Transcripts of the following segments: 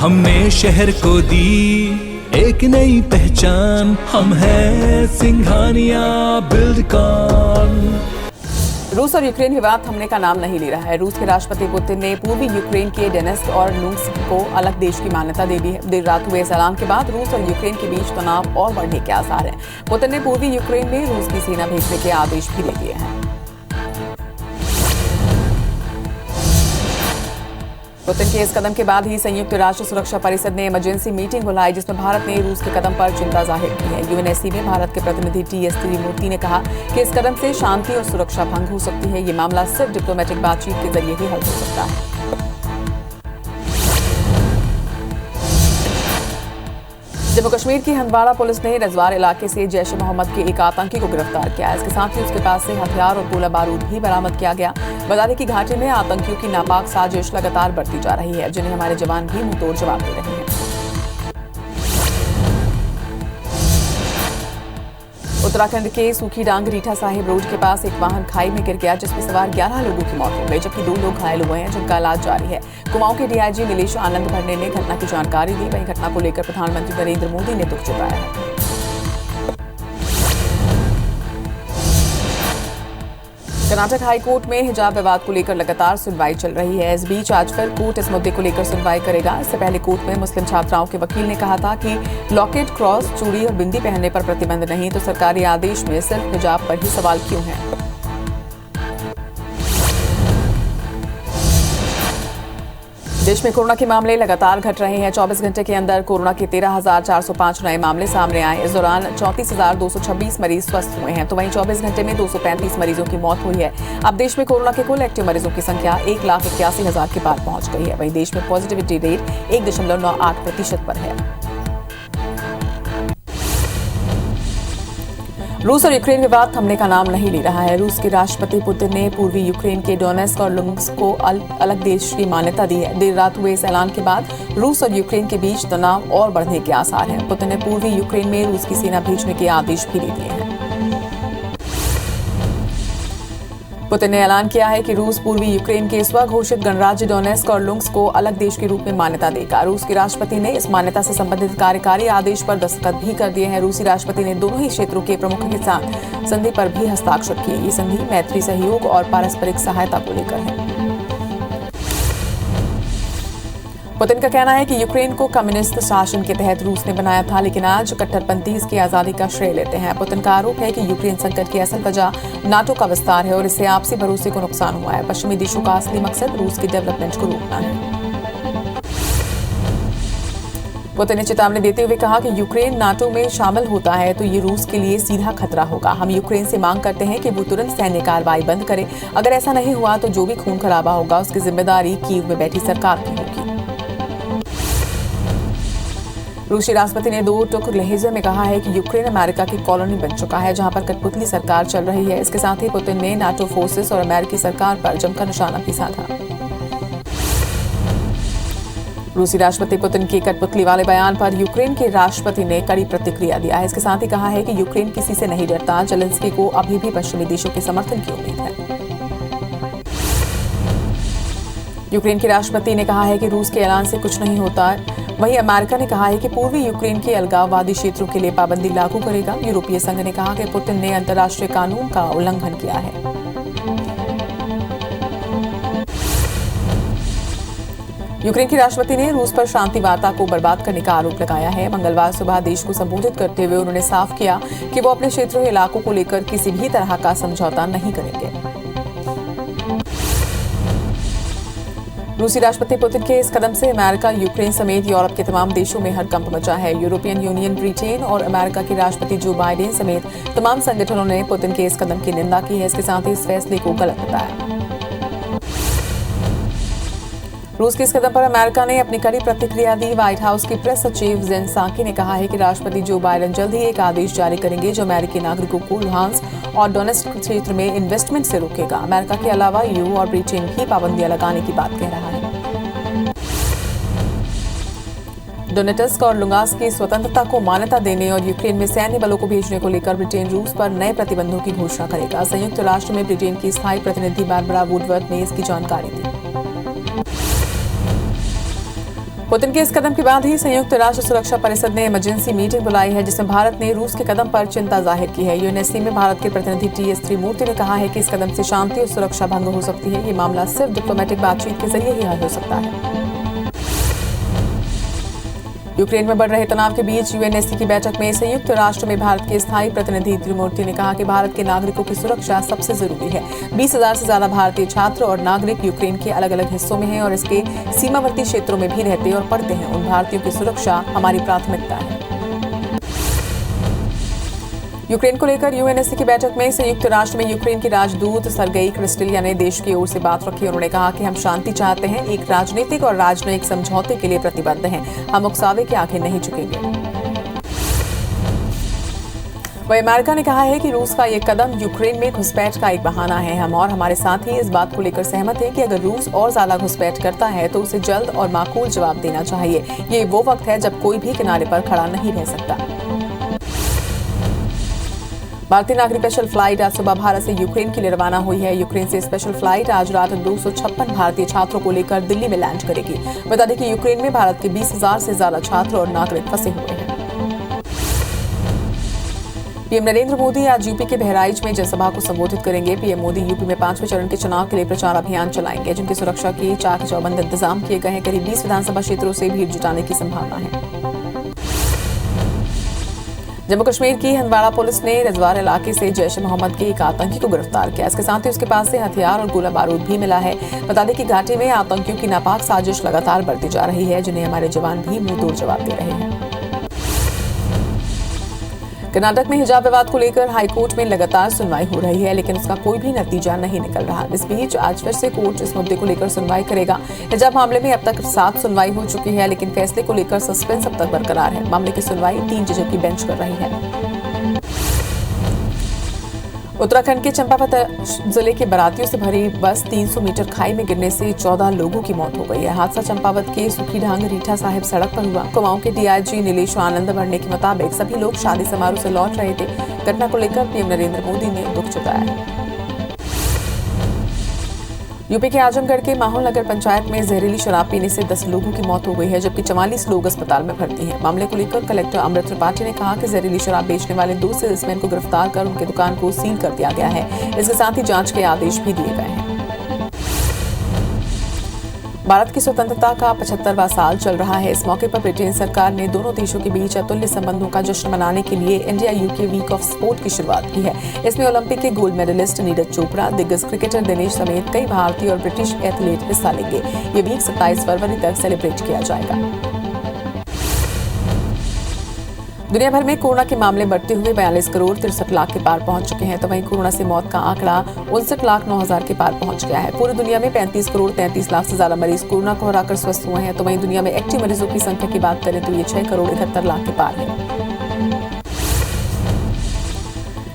हमने शहर को दी एक नई पहचान, हम हैं सिंघानिया बिल्डकॉन। रूस और यूक्रेन विवाद थमने का नाम नहीं ले रहा है। रूस के राष्ट्रपति पुतिन ने पूर्वी यूक्रेन के डोनेत्स्क और लुहांस्क को अलग देश की मान्यता दे दी है। देर रात हुए इस ऐलान के बाद रूस और यूक्रेन के बीच तनाव और बढ़ने के आसार हैं। पुतिन ने पूर्वी यूक्रेन में रूस की सेना भेजने के आदेश भी दे दिए हैं। पुतिन के इस कदम के बाद ही संयुक्त राष्ट्र सुरक्षा परिषद ने इमरजेंसी मीटिंग बुलाई, जिसमें भारत ने रूस के कदम पर चिंता जाहिर की है। यूएनएससी में भारत के प्रतिनिधि टी.एस. त्रिमूर्ति ने कहा कि इस कदम से शांति और सुरक्षा भंग हो सकती है। ये मामला सिर्फ डिप्लोमेटिक बातचीत के जरिए ही हल हो सकता है। जम्मू कश्मीर की हंदवाड़ा पुलिस ने रजवार इलाके से जैश ए मोहम्मद के एक आतंकी को गिरफ्तार किया है। इसके साथ ही उसके पास से हथियार और गोला बारूद भी बरामद किया गया। बता दें कि घाटी में आतंकियों की नापाक साजिश लगातार बढ़ती जा रही है, जिन्हें हमारे जवान भी मुंहतोड़ जवाब दे रहे हैं। उत्तराखंड के सूखीडांग रीठा साहिब रोड के पास एक वाहन खाई में गिर गया, जिसमें सवार 11 लोगों की मौत हो गई, जबकि 2 लोग घायल हुए हैं, जिनका इलाज जारी है। कुमाऊं के डीआईजी नीलेश आनंद भरने ने घटना की जानकारी दी। वहीं घटना को लेकर प्रधानमंत्री नरेंद्र मोदी ने दुख जताया है। कर्नाटक हाईकोर्ट में हिजाब विवाद को लेकर लगातार सुनवाई चल रही है। इस बीच आज फिर कोर्ट इस मुद्दे को लेकर सुनवाई करेगा। इससे पहले कोर्ट में मुस्लिम छात्राओं के वकील ने कहा था कि लॉकेट, क्रॉस, चूड़ी और बिंदी पहनने पर प्रतिबंध नहीं, तो सरकारी आदेश में सिर्फ हिजाब पर ही सवाल क्यों है। देश में कोरोना के मामले लगातार घट रहे हैं। 24 घंटे के अंदर कोरोना के 13,405 नए मामले सामने आए। इस दौरान 34,226 मरीज स्वस्थ हुए हैं, तो वहीं 24 घंटे में 235 मरीजों की मौत हुई है। अब देश में कोरोना के कुल एक्टिव मरीजों की संख्या 1,81,000 के पार पहुंच गई है। वहीं देश में पॉजिटिविटी रेट 1.98% पर है। रूस और यूक्रेन विवाद थमने का नाम नहीं ले रहा है। रूस के राष्ट्रपति पुतिन ने पूर्वी यूक्रेन के डोनेत्स्क और लुहांस्क को अलग देश की मान्यता दी है। देर रात हुए इस ऐलान के बाद रूस और यूक्रेन के बीच तनाव और बढ़ने के आसार हैं। पुतिन ने पूर्वी यूक्रेन में रूस की सेना भेजने के आदेश भी दे दिए हैं। पुतिन ने ऐलान किया है कि रूस पूर्वी यूक्रेन के स्वघोषित गणराज्य डोनेत्स्क और लुहांस्क को अलग देश के रूप में मान्यता देगा। रूस के राष्ट्रपति ने इस मान्यता से संबंधित कार्यकारी आदेश पर दस्तखत भी कर दिए हैं। रूसी राष्ट्रपति ने दोनों ही क्षेत्रों के प्रमुखों के साथ संधि पर भी हस्ताक्षर किए। ये संधि मैत्री, सहयोग और पारस्परिक सहायता को लेकर है। पुतिन का कहना है कि यूक्रेन को कम्युनिस्ट शासन के तहत रूस ने बनाया था, लेकिन आज कट्टरपंथी इसकी आजादी का श्रेय लेते हैं। पुतिन का आरोप है कि यूक्रेन संकट की असल वजह नाटो का विस्तार है और इससे आपसी भरोसे को नुकसान हुआ है। पश्चिमी देशों का असली मकसद रूस की डेवलपमेंट को रोकना है। पुतिन ने चेतावनी देते हुए कहा कि यूक्रेन नाटो में शामिल होता है तो ये रूस के लिए सीधा खतरा होगा। हम यूक्रेन से मांग करते हैं कि वो तुरंत सैन्य कार्रवाई बंद करे। अगर ऐसा नहीं हुआ तो जो भी खून खराबा होगा उसकी जिम्मेदारी कीव में बैठी सरकार की होगी। रूसी राष्ट्रपति ने 2 टुक लहजे में कहा है कि यूक्रेन अमेरिका की कॉलोनी बन चुका है, जहां पर कठपुतली सरकार चल रही है। इसके साथ ही पुतिन ने नाटो फोर्सेस और अमेरिकी सरकार पर जमकर निशाना भी साधा। रूसी राष्ट्रपति पुतिन के कठपुतली वाले बयान पर यूक्रेन के राष्ट्रपति ने कड़ी प्रतिक्रिया दिया है। इसके साथ ही कहा है कि यूक्रेन किसी से नहीं डरता। जेलेंस्की को अभी भी पश्चिमी देशों के समर्थन की उम्मीद है। यूक्रेन के राष्ट्रपति ने कहा है कि रूस के ऐलान से कुछ नहीं होता। वहीं अमेरिका ने कहा है कि पूर्वी यूक्रेन के अलगाववादी क्षेत्रों के लिए पाबंदी लागू करेगा। यूरोपीय संघ ने कहा कि पुतिन ने अंतर्राष्ट्रीय कानून का उल्लंघन किया है। यूक्रेन के राष्ट्रपति ने रूस पर शांति वार्ता को बर्बाद करने का आरोप लगाया है। मंगलवार सुबह देश को संबोधित करते हुए उन्होंने साफ किया कि वो अपने क्षेत्रीय इलाकों को लेकर किसी भी तरह का समझौता नहीं करेंगे। रूसी राष्ट्रपति पुतिन के इस कदम से अमेरिका, यूक्रेन समेत यूरोप के तमाम देशों में हड़कंप मचा है। यूरोपियन यूनियन, ब्रिटेन और अमेरिका के राष्ट्रपति जो बाइडेन समेत तमाम संगठनों ने पुतिन के इस कदम की निंदा की है। इसके साथ ही इस फैसले को गलत बताया। रूस के इस कदम पर अमेरिका ने अपनी कड़ी प्रतिक्रिया दी। व्हाइट हाउस की प्रेस सचिव जेन साकी ने कहा है कि राष्ट्रपति जो बाइडेन जल्द ही एक आदेश जारी करेंगे जो अमेरिकी नागरिकों को लुहांस्क और डोनेत्स्क क्षेत्र में इन्वेस्टमेंट से रोकेगा। अमेरिका के अलावा यूएई और ब्रिटेन भी पाबंदियां लगाने की बात कह रहा है। डोनेत्स्क और लुहांस्क की स्वतंत्रता को मान्यता देने और यूक्रेन में सैन्य बलों को भेजने को लेकर ब्रिटेन रूस पर नए प्रतिबंधों की घोषणा करेगा। संयुक्त राष्ट्र में ब्रिटेन की स्थायी प्रतिनिधि बारबरा वुडवर्थ ने इसकी जानकारी दी। पुतिन के इस कदम के बाद ही संयुक्त राष्ट्र सुरक्षा परिषद ने इमरजेंसी मीटिंग बुलाई है, जिसमें भारत ने रूस के कदम पर चिंता जाहिर की है। यूएनएससी में भारत के प्रतिनिधि टी.एस. त्रिमूर्ति ने कहा है कि इस कदम से शांति और सुरक्षा भंग हो सकती है। ये मामला सिर्फ डिप्लोमेटिक बातचीत के जरिए ही हल हो सकता है। यूक्रेन में बढ़ रहे तनाव के बीच यूएनएससी की बैठक में संयुक्त राष्ट्र में भारत के स्थायी प्रतिनिधि त्रिमूर्ति ने कहा कि भारत के नागरिकों की सुरक्षा सबसे जरूरी है। 20,000 से ज्यादा भारतीय छात्र और नागरिक यूक्रेन के अलग अलग हिस्सों में हैं और इसके सीमावर्ती क्षेत्रों में भी रहते और पढ़ते हैं। उन भारतीयों की सुरक्षा हमारी प्राथमिकता है। यूक्रेन को लेकर यूएनएससी की बैठक में संयुक्त राष्ट्र में यूक्रेन की राजदूत सर्गेई क्रिस्टेलिया ने देश की ओर से बात रखी। उन्होंने कहा कि हम शांति चाहते हैं, एक राजनीतिक और राजनयिक समझौते के लिए प्रतिबद्ध हैं। हम उकसावे के आगे नहीं झुकेंगे। वहीं अमेरिका ने कहा है कि रूस का ये कदम यूक्रेन में घुसपैठ का एक बहाना है। हम और हमारे साथी इस बात को लेकर सहमत हैं कि अगर रूस और ज्यादा घुसपैठ करता है तो उसे जल्द और माकूल जवाब देना चाहिए। ये वो वक्त है जब कोई भी किनारे पर खड़ा नहीं रह सकता। भारतीय नागरिक स्पेशल फ्लाइट आज सुबह भारत से यूक्रेन के लिए रवाना हुई है। यूक्रेन से स्पेशल फ्लाइट आज रात 256 भारतीय छात्रों को लेकर दिल्ली में लैंड करेगी। बता दें कि यूक्रेन में भारत के 20,000 से ज्यादा छात्र और नागरिक फंसे हुए हैं। पीएम नरेंद्र मोदी आज यूपी के बहराइच में जनसभा को संबोधित करेंगे। पीएम मोदी यूपी में 5वें चरण के चुनाव के लिए प्रचार अभियान चलाएंगे, जिनकी सुरक्षा के चाक चौबंद इंतजाम किए गए हैं। करीब 20 विधानसभा क्षेत्रों से भीड़ जुटाने की संभावना है। जम्मू कश्मीर की हंदवाड़ा पुलिस ने रजवार इलाके से जैश ए मोहम्मद के एक आतंकी को गिरफ्तार किया। इसके साथ ही उसके पास से हथियार और गोला बारूद भी मिला है। बता दें कि घाटी में आतंकियों की नापाक साजिश लगातार बढ़ती जा रही है, जिन्हें हमारे जवान भी मुंहतोड़ जवाब दे रहे हैं। कर्नाटक में हिजाब विवाद को लेकर हाईकोर्ट में लगातार सुनवाई हो रही है, लेकिन उसका कोई भी नतीजा नहीं निकल रहा। इस बीच आज फिर से कोर्ट इस मुद्दे को लेकर सुनवाई करेगा। हिजाब मामले में अब तक 7 सुनवाई हो चुकी है, लेकिन फैसले को लेकर सस्पेंस अब तक बरकरार है। मामले की सुनवाई 3 जजों की बेंच कर रही है। उत्तराखंड के चंपावत जिले के बारातियों से भरी बस 300 मीटर खाई में गिरने से 14 लोगों की मौत हो गई है। हादसा चंपावत के सुखीढांग रीठा साहिब सड़क पर हुआ। कुमाऊं के डीआईजी नीलेश आनंद बढ़ने के मुताबिक सभी लोग शादी समारोह से लौट रहे थे। घटना को लेकर पीएम नरेंद्र मोदी ने दुख जताया है। यूपी के आजमगढ़ के माहौल नगर पंचायत में जहरीली शराब पीने से 10 लोगों की मौत हो गई है, जबकि 44 लोग अस्पताल में भर्ती हैं। मामले को लेकर कलेक्टर अमृत त्रिपाठी ने कहा कि जहरीली शराब बेचने वाले 2 सेल्समैन को गिरफ्तार कर उनकी दुकान को सील कर दिया गया है। इसके साथ ही जांच के आदेश भी दिए गए हैं। भारत की स्वतंत्रता का 75वां साल चल रहा है। इस मौके पर ब्रिटेन सरकार ने दोनों देशों के बीच अतुल्य संबंधों का जश्न मनाने के लिए India UK week of sport की शुरुआत की है। इसमें ओलंपिक के गोल्ड मेडलिस्ट नीरज चोपड़ा, दिग्गज क्रिकेटर दिनेश समेत कई भारतीय और ब्रिटिश एथलीट हिस्सा लेंगे। ये वीक 27 फरवरी तक सेलिब्रेट किया जाएगा। दुनिया भर में कोरोना के मामले बढ़ते हुए 42 करोड़ 63 लाख के पार पहुंच चुके हैं, तो वहीं कोरोना से मौत का आंकड़ा 59,09,000 के पार पहुंच गया है। पूरी दुनिया में 35 करोड़ 33 लाख से ज्यादा मरीज कोरोना को हराकर स्वस्थ हुए हैं। तो वहीं दुनिया में एक्टिव मरीजों की संख्या की बात करें तो ये 6 करोड़ 71 लाख के पार है।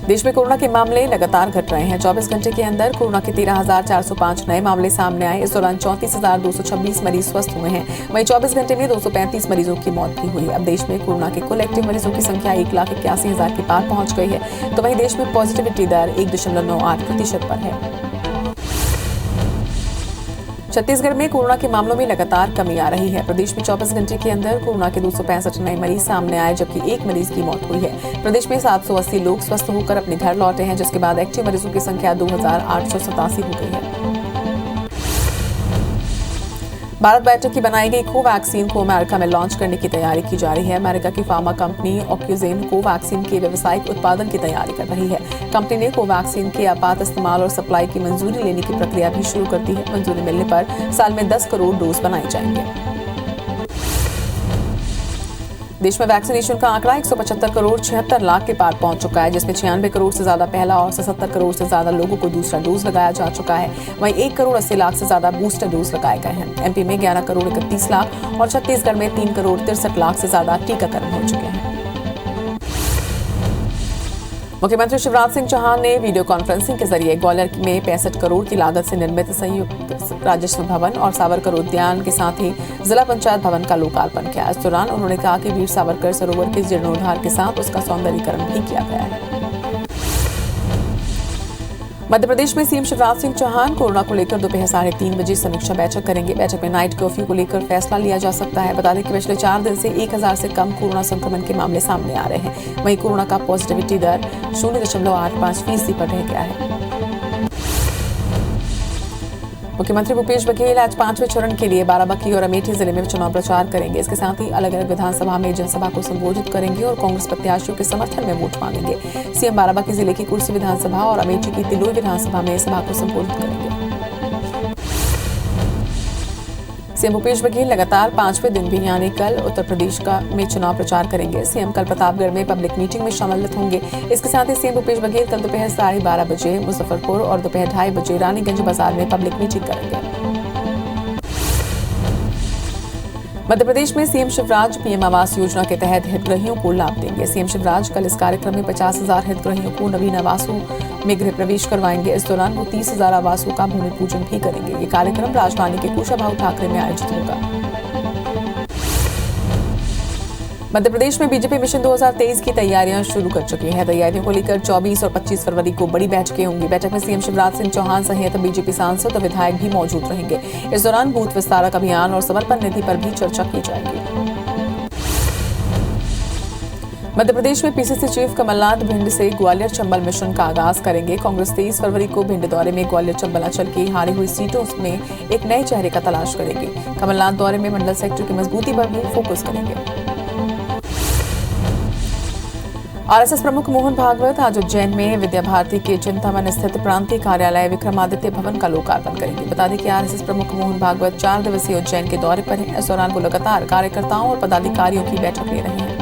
देश में कोरोना के मामले लगातार घट रहे हैं। 24 घंटे के अंदर कोरोना के 13,405 नए मामले सामने आए। इस दौरान 34,226 मरीज स्वस्थ हुए हैं। वहीं 24 घंटे में 235 मरीजों की मौत भी हुई। अब देश में कोरोना के कुल एक्टिव मरीजों की संख्या 1,81,000 के पार पहुंच गई है। तो वहीं देश में पॉजिटिविटी दर 1.98% पर है। छत्तीसगढ़ में कोरोना के मामलों में लगातार कमी आ रही है। प्रदेश में 24 घंटे के अंदर कोरोना के 265 नए मरीज सामने आए, जबकि 1 मरीज की मौत हुई है। प्रदेश में 780 लोग स्वस्थ होकर अपने घर लौटे हैं, जिसके बाद एक्टिव मरीजों की संख्या 2,887 हो गई है। भारत बायोटेक की बनाई गई कोवैक्सीन को अमेरिका में लॉन्च करने की तैयारी की जा रही है। अमेरिका की फार्मा कंपनी ऑक्यूजेन कोवैक्सीन के व्यावसायिक उत्पादन की तैयारी कर रही है। कंपनी ने कोवैक्सीन के आपात इस्तेमाल और सप्लाई की मंजूरी लेने की प्रक्रिया भी शुरू कर दी है। मंजूरी मिलने पर साल में 10 करोड़ डोज बनाए जाएंगे। देश में वैक्सीनेशन का आंकड़ा 175 करोड़ 76 लाख के पार पहुंच चुका है, जिसमें 96 करोड़ से ज्यादा पहला और 77 करोड़ से ज्यादा लोगों को दूसरा डोज लगाया जा चुका है। वहीं 1 करोड़ 80 लाख से ज्यादा बूस्टर डोज लगाए गए हैं। एमपी में 11 करोड़ 31 लाख और छत्तीसगढ़ में 3 करोड़ 63 लाख से ज्यादा टीकाकरण हो चुके हैं। मुख्यमंत्री शिवराज सिंह चौहान ने वीडियो कॉन्फ्रेंसिंग के जरिए ग्वालियर में 65 करोड़ की लागत से निर्मित संयुक्त राजस्व भवन और सावरकर उद्यान के साथ ही जिला पंचायत भवन का लोकार्पण किया। इस दौरान उन्होंने कहा कि वीर सावरकर सरोवर के जीर्णोद्धार के साथ उसका सौंदर्यीकरण भी किया गया है। मध्य प्रदेश में सीएम शिवराज सिंह चौहान कोरोना को लेकर दोपहर 3:30 बजे समीक्षा बैठक करेंगे। बैठक में नाइट कर्फ्यू को लेकर फैसला लिया जा सकता है। बता दें कि पिछले 4 दिन से 1000 से कम कोरोना संक्रमण के मामले सामने आ रहे हैं। वहीं कोरोना का पॉजिटिविटी दर 0.85% पर रह गया है। मुख्यमंत्री भूपेश बघेल आज 5वें चरण के लिए बाराबंकी और अमेठी जिले में चुनाव प्रचार करेंगे। इसके साथ ही अलग अलग विधानसभा में जनसभा को संबोधित करेंगे और कांग्रेस प्रत्याशियों के समर्थन में वोट मांगेंगे। सीएम बाराबंकी जिले की कुर्सी विधानसभा और अमेठी की तिलोई विधानसभा में सभा को संबोधित करेंगे। सीएम भूपेश बघेल लगातार 5वें दिन भी यानी कल उत्तर प्रदेश में चुनाव प्रचार करेंगे। सीएम कल प्रतापगढ़ में पब्लिक मीटिंग में सम्मिलित होंगे। इसके साथ ही सीएम भूपेश बघेल कल दोपहर 12:30 बजे मुजफ्फरपुर और दोपहर 2:30 बजे रानीगंज बाजार में पब्लिक मीटिंग करेंगे। मध्य प्रदेश में सीएम शिवराज पीएम आवास योजना के तहत हितग्राहियों को लाभ देंगे। सीएम शिवराज कल इस कार्यक्रम में 50,000 हितग्राहियों को नवीन आवासों में गृह प्रवेश करवाएंगे। इस दौरान वो 30,000 आवासों का भूमि पूजन भी करेंगे। ये कार्यक्रम राजधानी के कुशाभाऊ ठाकरे में आयोजित होगा। मध्य प्रदेश में बीजेपी मिशन 2023 की तैयारियां शुरू कर चुकी है। तैयारियों को लेकर 24 और 25 फरवरी को बड़ी बैठकें होंगी। बैठक में सीएम शिवराज सिंह चौहान सहित बीजेपी सांसद और विधायक भी मौजूद रहेंगे। इस दौरान बूथ विस्तारक अभियान और समर्पण निधि पर भी चर्चा की जाएगी। मध्य प्रदेश में पीसीसी चीफ कमलनाथ भिंड से ग्वालियर चंबल मिशन का आगाज करेंगे। कांग्रेस 23 फरवरी को भिंड दौरे में ग्वालियर चंबल अंचल की हारी हुई सीटों में एक नए चेहरे का तलाश करेंगे। कमलनाथ दौरे में मंडल सेक्टर की मजबूती पर भी फोकस करेंगे। आरएसएस प्रमुख मोहन भागवत आज उज्जैन में विद्या भारती के चिंतामन स्थित प्रांतीय कार्यालय विक्रमादित्य भवन का लोकार्पण करेंगे। बता दें कि आरएसएस प्रमुख मोहन भागवत 4 दिवसीय उज्जैन के दौरे पर हैं। इस दौरान वो लगातार कार्यकर्ताओं और पदाधिकारियों की बैठक ले रहे हैं।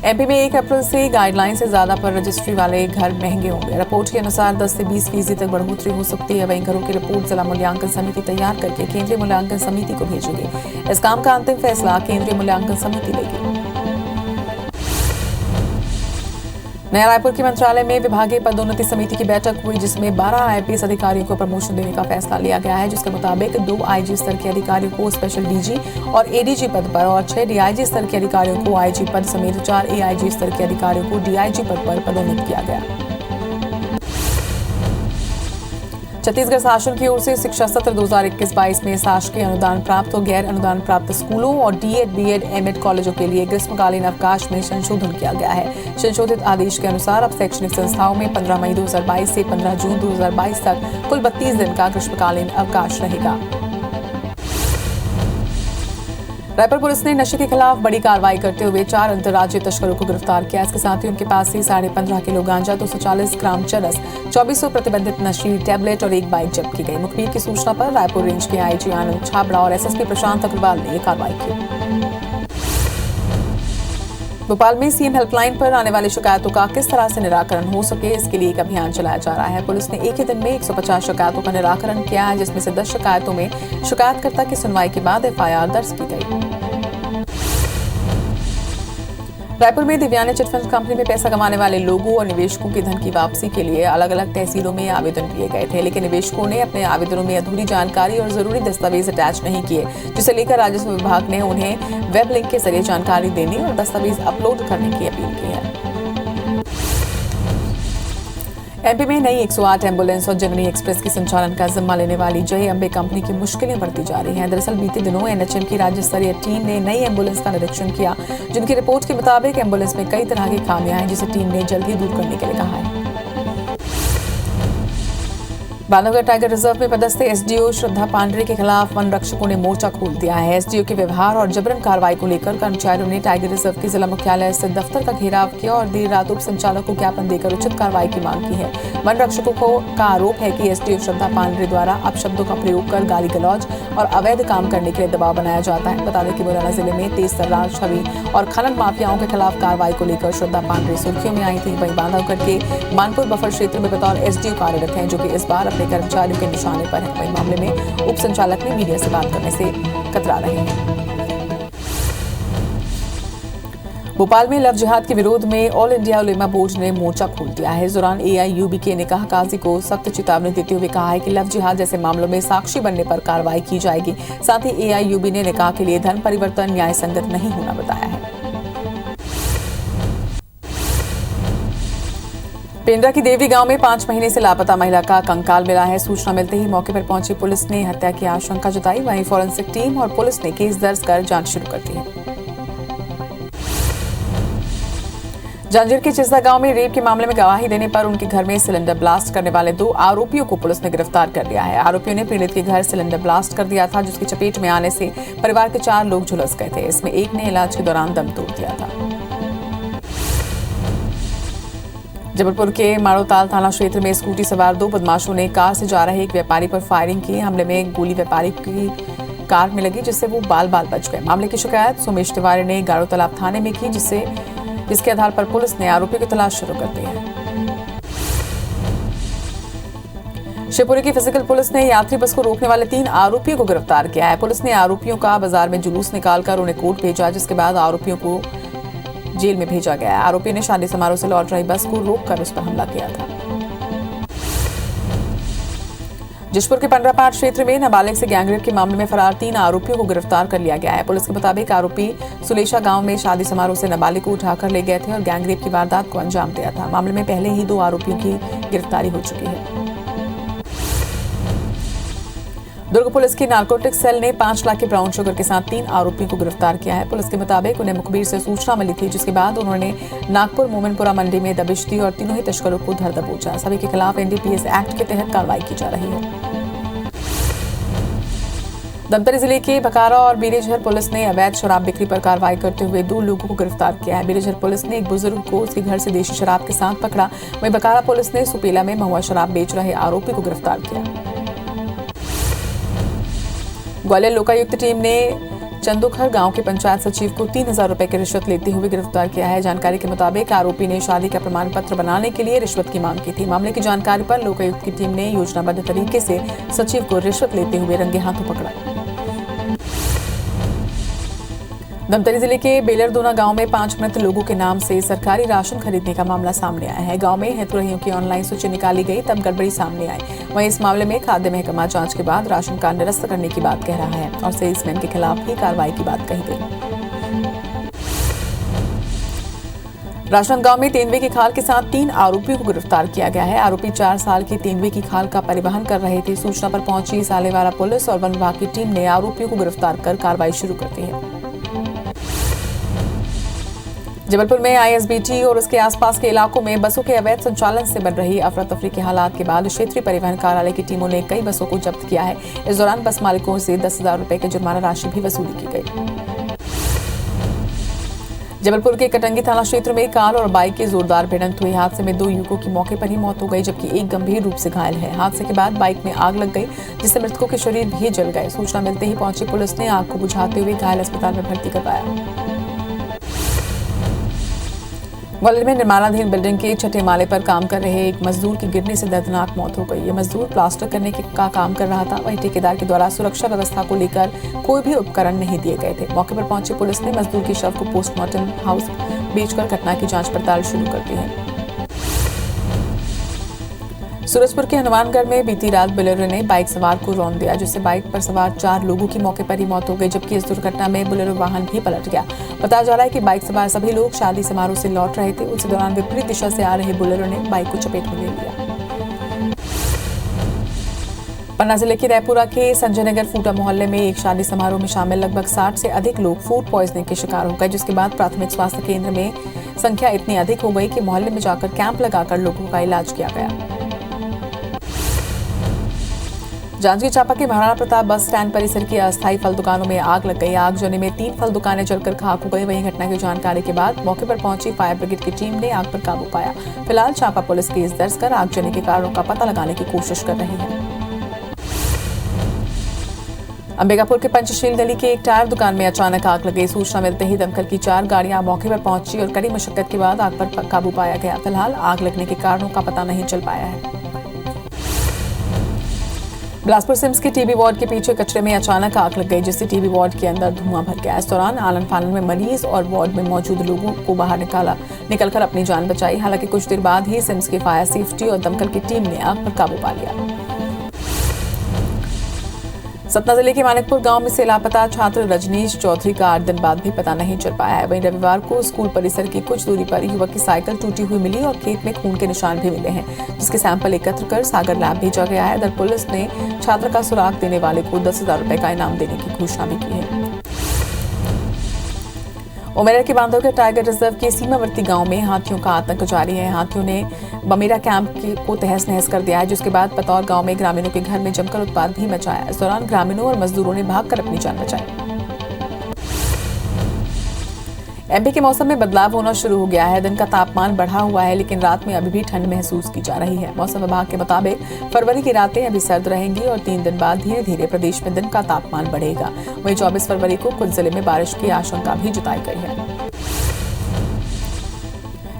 एमपी में 1 अप्रैल से गाइडलाइन से ज्यादा पर रजिस्ट्री वाले घर महंगे होंगे। रिपोर्ट के अनुसार 10 से 20% तक बढ़ोतरी हो सकती है। वहीं घरों की रिपोर्ट जिला मूल्यांकन समिति तैयार करके केंद्रीय मूल्यांकन समिति को भेजेगी। इस काम का अंतिम फैसला केंद्रीय मूल्यांकन समिति लेगी। नया रायपुर के मंत्रालय में विभागीय पदोन्नति समिति की बैठक हुई, जिसमें 12 आईपीएस अधिकारियों को प्रमोशन देने का फैसला लिया गया है। जिसके मुताबिक 2 आईजी स्तर के अधिकारियों को स्पेशल डीजी और एडीजी पद पर और 6 डीआईजी स्तर के अधिकारियों को आईजी पद समेत 4 एआईजी स्तर के अधिकारियों को डीआईजी पद पर पदोन्नत किया गया। छत्तीसगढ़ शासन की ओर से शिक्षा सत्र 2021-22 में शासकीय अनुदान प्राप्त और गैर अनुदान प्राप्त स्कूलों और डीएड, बीएड, एमएड कॉलेजों के लिए ग्रीष्मकालीन अवकाश में संशोधन किया गया है। संशोधित आदेश के अनुसार अब शैक्षणिक संस्थाओं में 15 मई 2022 से 15 जून 2022 तक कुल 32 दिन का ग्रीष्मकालीन अवकाश रहेगा। रायपुर पुलिस ने नशे के खिलाफ बड़ी कार्रवाई करते हुए 4 अंतर्राज्यीय तस्करों को गिरफ्तार किया। इसके साथ ही उनके पास से 15.5 किलो गांजा, 240 ग्राम चरस, 2400 प्रतिबंधित नशीली टैबलेट और एक बाइक जब्त की गई। मुखबिर की सूचना पर रायपुर रेंज के आईजी आनंद छाबड़ा और एसएसपी प्रशांत अग्रवाल ने यह कार्रवाई की। भोपाल में सीएम हेल्पलाइन पर आने वाली शिकायतों का किस तरह से निराकरण हो सके, इसके लिए एक अभियान चलाया जा रहा है। पुलिस ने एक ही दिन में 150 शिकायतों का निराकरण किया है, जिसमें से 10 शिकायतों में शिकायतकर्ता की सुनवाई के बाद एफआईआर दर्ज की गई। रायपुर में दिव्यानी चिटफंड कंपनी में पैसा कमाने वाले लोगों और निवेशकों के धन की वापसी के लिए अलग अलग तहसीलों में आवेदन दिए गए थे, लेकिन निवेशकों ने अपने आवेदनों में अधूरी जानकारी और जरूरी दस्तावेज अटैच नहीं किए, जिसे लेकर राजस्व विभाग ने उन्हें वेब लिंक के जरिए जानकारी देने और दस्तावेज अपलोड करने की अपील की है। एमपी में नई 108 एम्बुलेंस और जननी एक्सप्रेस की संचालन का जिम्मा लेने वाली जय अंबे कंपनी की मुश्किलें बढ़ती जा रही हैं। दरअसल बीते दिनों एनएचएम की राज्य स्तरीय टीम ने नई एम्बुलेंस का निरीक्षण किया, जिनकी रिपोर्ट के मुताबिक एम्बुलेंस में कई तरह की खामियां हैं, जिसे टीम ने जल्द ही दूर करने के लिए कहा है। बांधवगढ़ टाइगर रिजर्व में पदस्थ एसडीओ श्रद्धा पांडे के खिलाफ वन रक्षकों ने मोर्चा खोल दिया है। एसडीओ के व्यवहार और जबरन कार्रवाई को लेकर कर्मचारियों ने टाइगर रिजर्व के जिला मुख्यालय स्थित दफ्तर का घेराव किया और देर रात उप संचालक को ज्ञापन देकर उचित कार्रवाई की मांग की है। वन रक्षकों का आरोप है कि एसडीओ श्रद्धा पांडे द्वारा अपशब्दों का प्रयोग कर गाली गलौज और अवैध काम करने के लिए दबाव बनाया जाता है। बता दें कि मुरैना जिले में तेज तर्रार छवि और खनन माफियाओं के खिलाफ कार्रवाई को लेकर श्रद्धा पांडे सुर्खियों में आई थी। वहीं बांधवगढ़ के मानपुर बफर क्षेत्र में बतौर एसडीओ कार्यरत हैं, जो कि इस बार अपने कर्मचारियों के निशाने पर है। वहीं मामले में उप संचालक ने मीडिया से बात करने से कतरा रहे हैं। भोपाल में लव जिहाद के विरोध में ऑल इंडिया उलेमा बोर्ड ने मोर्चा खोल दिया है। इस दौरान एआईयूबी के निकाह काजी को सख्त चेतावनी देते हुए कहा है कि लव जिहाद जैसे मामलों में साक्षी बनने पर कार्रवाई की जाएगी। साथ ही एआईयूबी ने निकाह के लिए धर्म परिवर्तन न्याय संगत नहीं होना बताया है। पेंड्रा की देवरी गांव में 5 महीने से लापता महिला का कंकाल मिला है। सूचना मिलते ही मौके पर पहुंची पुलिस ने हत्या की आशंका जताई। वहीं फोरेंसिक टीम और पुलिस ने केस दर्ज कर जांच शुरू कर दी है। जांजगीर के चिस्दा गांव में रेप के मामले में गवाही देने पर उनके घर में सिलेंडर ब्लास्ट करने वाले 2 आरोपियों को पुलिस ने गिरफ्तार कर लिया है। आरोपियों ने पीड़ित के घर सिलेंडर ब्लास्ट कर दिया था, जिसकी चपेट में आने से परिवार के 4 लोग झुलस गए थे। इसमें एक ने इलाज के दौरान दम तोड़ दिया था। जबलपुर के माड़ोताल थाना क्षेत्र में स्कूटी सवार 2 बदमाशों ने कार से जा रहे एक व्यापारी पर फायरिंग की। हमले में गोली व्यापारी की कार में लगी, जिससे वो बाल बाल बच गए। मामले की शिकायत सोमेश तिवारी ने गाड़ो तालाब थाने में की, जिसके आधार पर पुलिस ने आरोपी की तलाश शुरू कर दी है। शिवपुरी की फिजिकल पुलिस ने यात्री बस को रोकने वाले 3 आरोपियों को गिरफ्तार किया है। पुलिस ने आरोपियों का बाजार में जुलूस निकालकर उन्हें कोर्ट भेजा, जिसके बाद आरोपियों को जेल में भेजा गया है। आरोपी ने शादी समारोह से लौट रही बस को रोककर उस पर हमला किया था। जशपुर के पंडरापाट क्षेत्र में नाबालिग से गैंगरेप के मामले में फरार 3 आरोपियों को गिरफ्तार कर लिया गया है। पुलिस के मुताबिक आरोपी सुलेशा गांव में शादी समारोह से नाबालिग को उठाकर ले गए थे और गैंगरेप की वारदात को अंजाम दिया था। मामले में पहले ही 2 आरोपियों की गिरफ्तारी हो चुकी है। दुर्ग पुलिस की नारकोटिक्स सेल ने 5 लाख के ब्राउन शुगर के साथ 3 आरोपियों को गिरफ्तार किया है। पुलिस के मुताबिक उन्हें मुखबिर से सूचना मिली थी, जिसके बाद उन्होंने नागपुर मोमिनपुरा मंडी में दबिश दी और तीनों ही तस्करों को धर दबोचा। सभी के खिलाफ NDPS एक्ट के तहत कार्रवाई की जा रही है। धमतरी जिले के बकारा और बीरेझर पुलिस ने अवैध शराब बिक्री पर कार्रवाई करते हुए 2 लोगों को गिरफ्तार किया है। बीरेझर पुलिस ने एक बुजुर्ग को उसके घर से देशी शराब के साथ पकड़ा। वहीं बकारा पुलिस ने सुपेला में महुआ शराब बेच रहे आरोपी को गिरफ्तार किया। ग्वालियर लोकायुक्त टीम ने चंदोखर गांव के पंचायत सचिव को 3000 रुपए की रिश्वत लेते हुए गिरफ्तार किया है। जानकारी के मुताबिक आरोपी ने शादी का प्रमाण पत्र बनाने के लिए रिश्वत की मांग की थी। मामले की जानकारी पर लोकायुक्त की टीम ने योजनाबद्ध तरीके से सचिव को रिश्वत लेते हुए रंगे हाथों पकड़ा। धमतरी जिले के बेलरदोना गांव में 5 मृत लोगों के नाम से सरकारी राशन खरीदने का मामला सामने आया है। गांव में हितग्राहियों की ऑनलाइन सूची निकाली गई, तब गड़बड़ी सामने आई। वहीं इस मामले में खाद्य महकमा जांच के बाद राशन कार्ड निरस्त करने की बात कह रहा है और सेल्समैन के खिलाफ भी कार्रवाई की बात कही गई। राजनांदगांव में तेंदुए की खाल के साथ 3 आरोपियों को गिरफ्तार किया गया है। आरोपी 4 साल की तेंदुए की खाल का परिवहन कर रहे थे। सूचना पर पहुंची सालेवाड़ा पुलिस और वन विभाग की टीम ने आरोपियों को गिरफ्तार कर कार्रवाई शुरू कर दी है। जबलपुर में ISBT और उसके आसपास के इलाकों में बसों के अवैध संचालन से बन रही अफरा तफरी के हालात के बाद क्षेत्रीय परिवहन कार्यालय की टीमों ने कई बसों को जब्त किया है। इस दौरान बस मालिकों से 10,000 रुपए की जुर्माना राशि भी वसूली की गई। जबलपुर के कटंगी थाना क्षेत्र में कार और बाइक की जोरदार भिड़ंत हुई। हादसे में 2 युवकों की मौके पर ही मौत हो गई, जबकि एक गंभीर रूप से घायल है। हादसे के बाद बाइक में आग लग गई, जिससे मृतकों के शरीर भी जल गए। सूचना मिलते ही पहुंची पुलिस ने आग को बुझाते हुए घायल अस्पताल में भर्ती करवाया। ग्वालियर में निर्माणाधीन बिल्डिंग के 6ठे माले पर काम कर रहे एक मजदूर की गिरने से दर्दनाक मौत हो गई। ये मजदूर प्लास्टर करने का काम कर रहा था। वहीं ठेकेदार के द्वारा सुरक्षा व्यवस्था को लेकर कोई भी उपकरण नहीं दिए गए थे। मौके पर पहुंची पुलिस ने मजदूर की शव को पोस्टमार्टम हाउस भेजकर घटना की जांच पड़ताल शुरू कर दी है। सूरजपुर के हनुमानगढ़ में बीती रात बोलेरो ने बाइक सवार को रौंद दिया, जिससे बाइक पर सवार 4 लोगों की मौके पर ही मौत हो गई, जबकि इस दुर्घटना में बोलेरो वाहन भी पलट गया। बताया जा रहा है कि बाइक सवार सभी लोग शादी समारोह से लौट रहे थे। उसी दौरान विपरीत दिशा से आ रहे बोलेरो ने बाइक को चपेट में ले लिया। पन्ना जिले के रायपुरा के संजय नगर फूटा मोहल्ले में एक शादी समारोह में शामिल लगभग 60 से अधिक लोग फूड पॉइजनिंग के शिकार हो गए, जिसके बाद प्राथमिक स्वास्थ्य केंद्र में संख्या इतनी अधिक हो गई कि मोहल्ले में जाकर कैंप लगाकर लोगों का इलाज किया गया। जांजगीर चांपा के महाराणा प्रताप बस स्टैंड परिसर की अस्थायी फल दुकानों में आग लग गई। आगजनी में 3 फल दुकानें जलकर खाक हो गई। वहीं घटना की जानकारी के बाद मौके पर पहुंची फायर ब्रिगेड की टीम ने आग पर काबू पाया। फिलहाल चांपा पुलिस केस दर्ज कर आगजनी के कारणों का पता लगाने की कोशिश कर रही है। अंबिकापुर के पंचशील गली के एक टायर दुकान में अचानक आग लग गई। सूचना मिलते ही दमकल की 4 गाड़ियां मौके पर पहुंची और कड़ी मशक्कत के बाद आग पर काबू पाया गया। फिलहाल आग लगने के कारणों का पता नहीं चल पाया है। बिलासपुर सिम्स के टीबी वार्ड के पीछे कचरे में अचानक आग लग गई, जिससे टीबी वार्ड के अंदर धुआं भर गया। इस दौरान आलन फालन में मरीज और वार्ड में मौजूद लोगों को बाहर निकलकर अपनी जान बचाई। हालांकि कुछ देर बाद ही सिम्स की फायर सेफ्टी और दमकल की टीम ने आग पर काबू पा लिया। सतना जिले के मानिकपुर गांव में से लापता छात्र रजनीश चौधरी का 8 दिन बाद भी पता नहीं चल पाया है। वहीं रविवार को स्कूल परिसर की कुछ दूरी पर युवक की साइकिल टूटी हुई मिली और खेत में खून के निशान भी मिले हैं, जिसके सैंपल एकत्र कर सागर लैब भेजा गया है। इधर पुलिस ने छात्र का सुराग देने वाले को 10,000 रुपए का इनाम देने की घोषणा भी की है। उमेरा के बांधवगढ़ टाइगर रिजर्व के सीमावर्ती गांव में हाथियों का आतंक जारी है। हाथियों ने बमेरा कैंप को तहस नहस कर दिया है, जिसके बाद पतौर गांव में ग्रामीणों के घर में जमकर उत्पात भी मचाया। इस दौरान ग्रामीणों और मजदूरों ने भागकर अपनी जान बचाई। एमपी के मौसम में बदलाव होना शुरू हो गया है। दिन का तापमान बढ़ा हुआ है, लेकिन रात में अभी भी ठंड महसूस की जा रही है। मौसम विभाग के मुताबिक फरवरी की रातें अभी सर्द रहेंगी और 3 दिन बाद धीरे धीरे प्रदेश में दिन का तापमान बढ़ेगा। वहीं 24 फरवरी को कुछ जिले में बारिश की आशंका भी जताई गई है।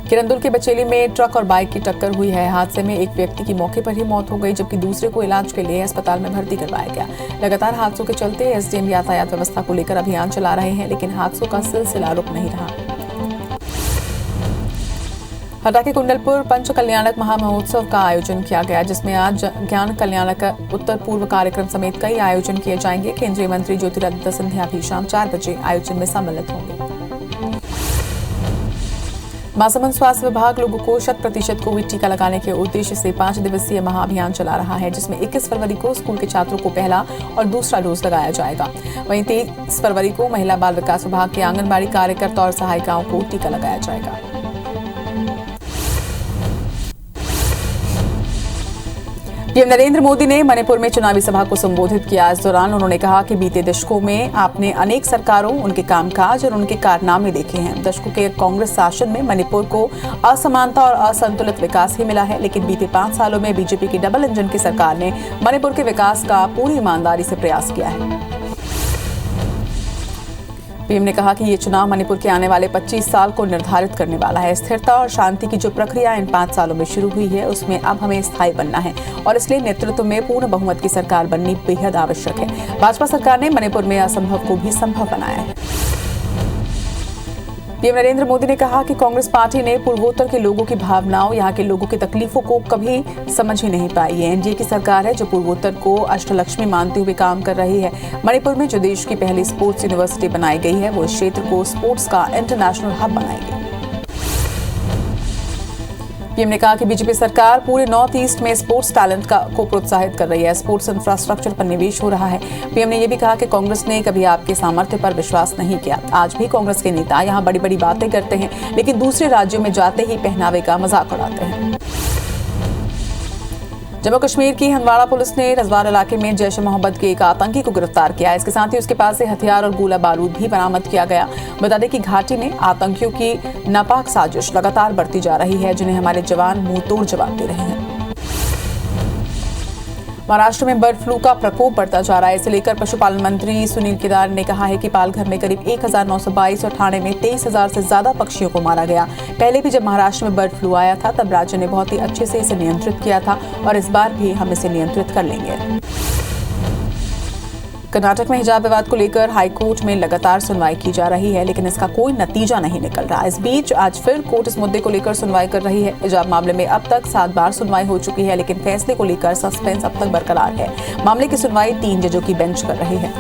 किरंदुल के बचेली में ट्रक और बाइक की टक्कर हुई है। हादसे में एक व्यक्ति की मौके पर ही मौत हो गई, जबकि दूसरे को इलाज के लिए अस्पताल में भर्ती करवाया गया। लगातार हादसों के चलते एसडीएम यातायात व्यवस्था को लेकर अभियान चला रहे हैं, लेकिन हादसों का सिलसिला रुक नहीं रहा। हटा के कुंडलपुर पंच कल्याणक महामहोत्सव का आयोजन किया गया, जिसमें आज ज्ञान कल्याणक उत्तर पूर्व कार्यक्रम समेत कई आयोजन किए जाएंगे। केंद्रीय मंत्री ज्योतिरादित्य सिंधिया भी शाम 4 बजे आयोजन में सम्मिलित होंगे। महासमुंद स्वास्थ्य विभाग लोगों को 100% कोविड टीका लगाने के उद्देश्य से 5 दिवसीय महाअभियान चला रहा है, जिसमें 21 फरवरी को स्कूल के छात्रों को पहला और दूसरा डोज लगाया जाएगा। वहीं 23 फरवरी को महिला बाल विकास विभाग के आंगनबाड़ी कार्यकर्ता और सहायिकाओं को टीका लगाया जाएगा। पीएम नरेंद्र मोदी ने मणिपुर में चुनावी सभा को संबोधित किया। इस दौरान उन्होंने कहा कि बीते दशकों में आपने अनेक सरकारों, उनके कामकाज और उनके कारनामे देखे हैं। दशकों के कांग्रेस शासन में मणिपुर को असमानता और असंतुलित विकास ही मिला है, लेकिन बीते 5 सालों में बीजेपी की डबल इंजन की सरकार ने मणिपुर के विकास का पूरी ईमानदारी से प्रयास किया है। पीएम ने कहा कि ये चुनाव मणिपुर के आने वाले 25 साल को निर्धारित करने वाला है। स्थिरता और शांति की जो प्रक्रिया इन 5 सालों में शुरू हुई है, उसमें अब हमें स्थायी बनना है और इसलिए नेतृत्व में पूर्ण बहुमत की सरकार बननी बेहद आवश्यक है। भाजपा सरकार ने मणिपुर में असंभव को भी संभव बनाया है। पीएम नरेंद्र मोदी ने कहा कि कांग्रेस पार्टी ने पूर्वोत्तर के लोगों की भावनाओं, यहाँ के लोगों की तकलीफों को कभी समझ ही नहीं पाई है। एनडीए की सरकार है जो पूर्वोत्तर को अष्टलक्ष्मी मानते हुए काम कर रही है। मणिपुर में जो देश की पहली स्पोर्ट्स यूनिवर्सिटी बनाई गई है, वो इस क्षेत्र को स्पोर्ट्स का इंटरनेशनल हब बनाएगी। पीएम ने कहा कि बीजेपी सरकार पूरे नॉर्थ ईस्ट में स्पोर्ट्स टैलेंट को प्रोत्साहित कर रही है। स्पोर्ट्स इंफ्रास्ट्रक्चर पर निवेश हो रहा है। पीएम ने यह भी कहा कि कांग्रेस ने कभी आपके सामर्थ्य पर विश्वास नहीं किया। आज भी कांग्रेस के नेता यहां बड़ी बड़ी बातें करते हैं, लेकिन दूसरे राज्यों में जाते ही पहनावे का मजाक उड़ाते हैं। जम्मू कश्मीर की हंदवाड़ा पुलिस ने रजवार इलाके में जैश ए मोहम्मद के एक आतंकी को गिरफ्तार किया। इसके साथ ही उसके पास से हथियार और गोला बारूद भी बरामद किया गया। बता दें कि घाटी में आतंकियों की नापाक साजिश लगातार बढ़ती जा रही है, जिन्हें हमारे जवान मुंह तोड़ जवाब दे रहे हैं। महाराष्ट्र में बर्ड फ्लू का प्रकोप बढ़ता जा रहा है। इसे लेकर पशुपालन मंत्री सुनील केदार ने कहा है कि पालघर में करीब 1922 और ठाणे में 23,000 से ज्यादा पक्षियों को मारा गया। पहले भी जब महाराष्ट्र में बर्ड फ्लू आया था, तब राज्य ने बहुत ही अच्छे से इसे नियंत्रित किया था और इस बार भी हम इसे नियंत्रित कर लेंगे। कर्नाटक में हिजाब विवाद को लेकर हाईकोर्ट में लगातार सुनवाई की जा रही है, लेकिन इसका कोई नतीजा नहीं निकल रहा। इस बीच आज फिर कोर्ट इस मुद्दे को लेकर सुनवाई कर रही है। हिजाब मामले में अब तक 7 बार सुनवाई हो चुकी है, लेकिन फैसले को लेकर सस्पेंस अब तक बरकरार है। मामले की सुनवाई 3 जजों की बेंच कर रही है।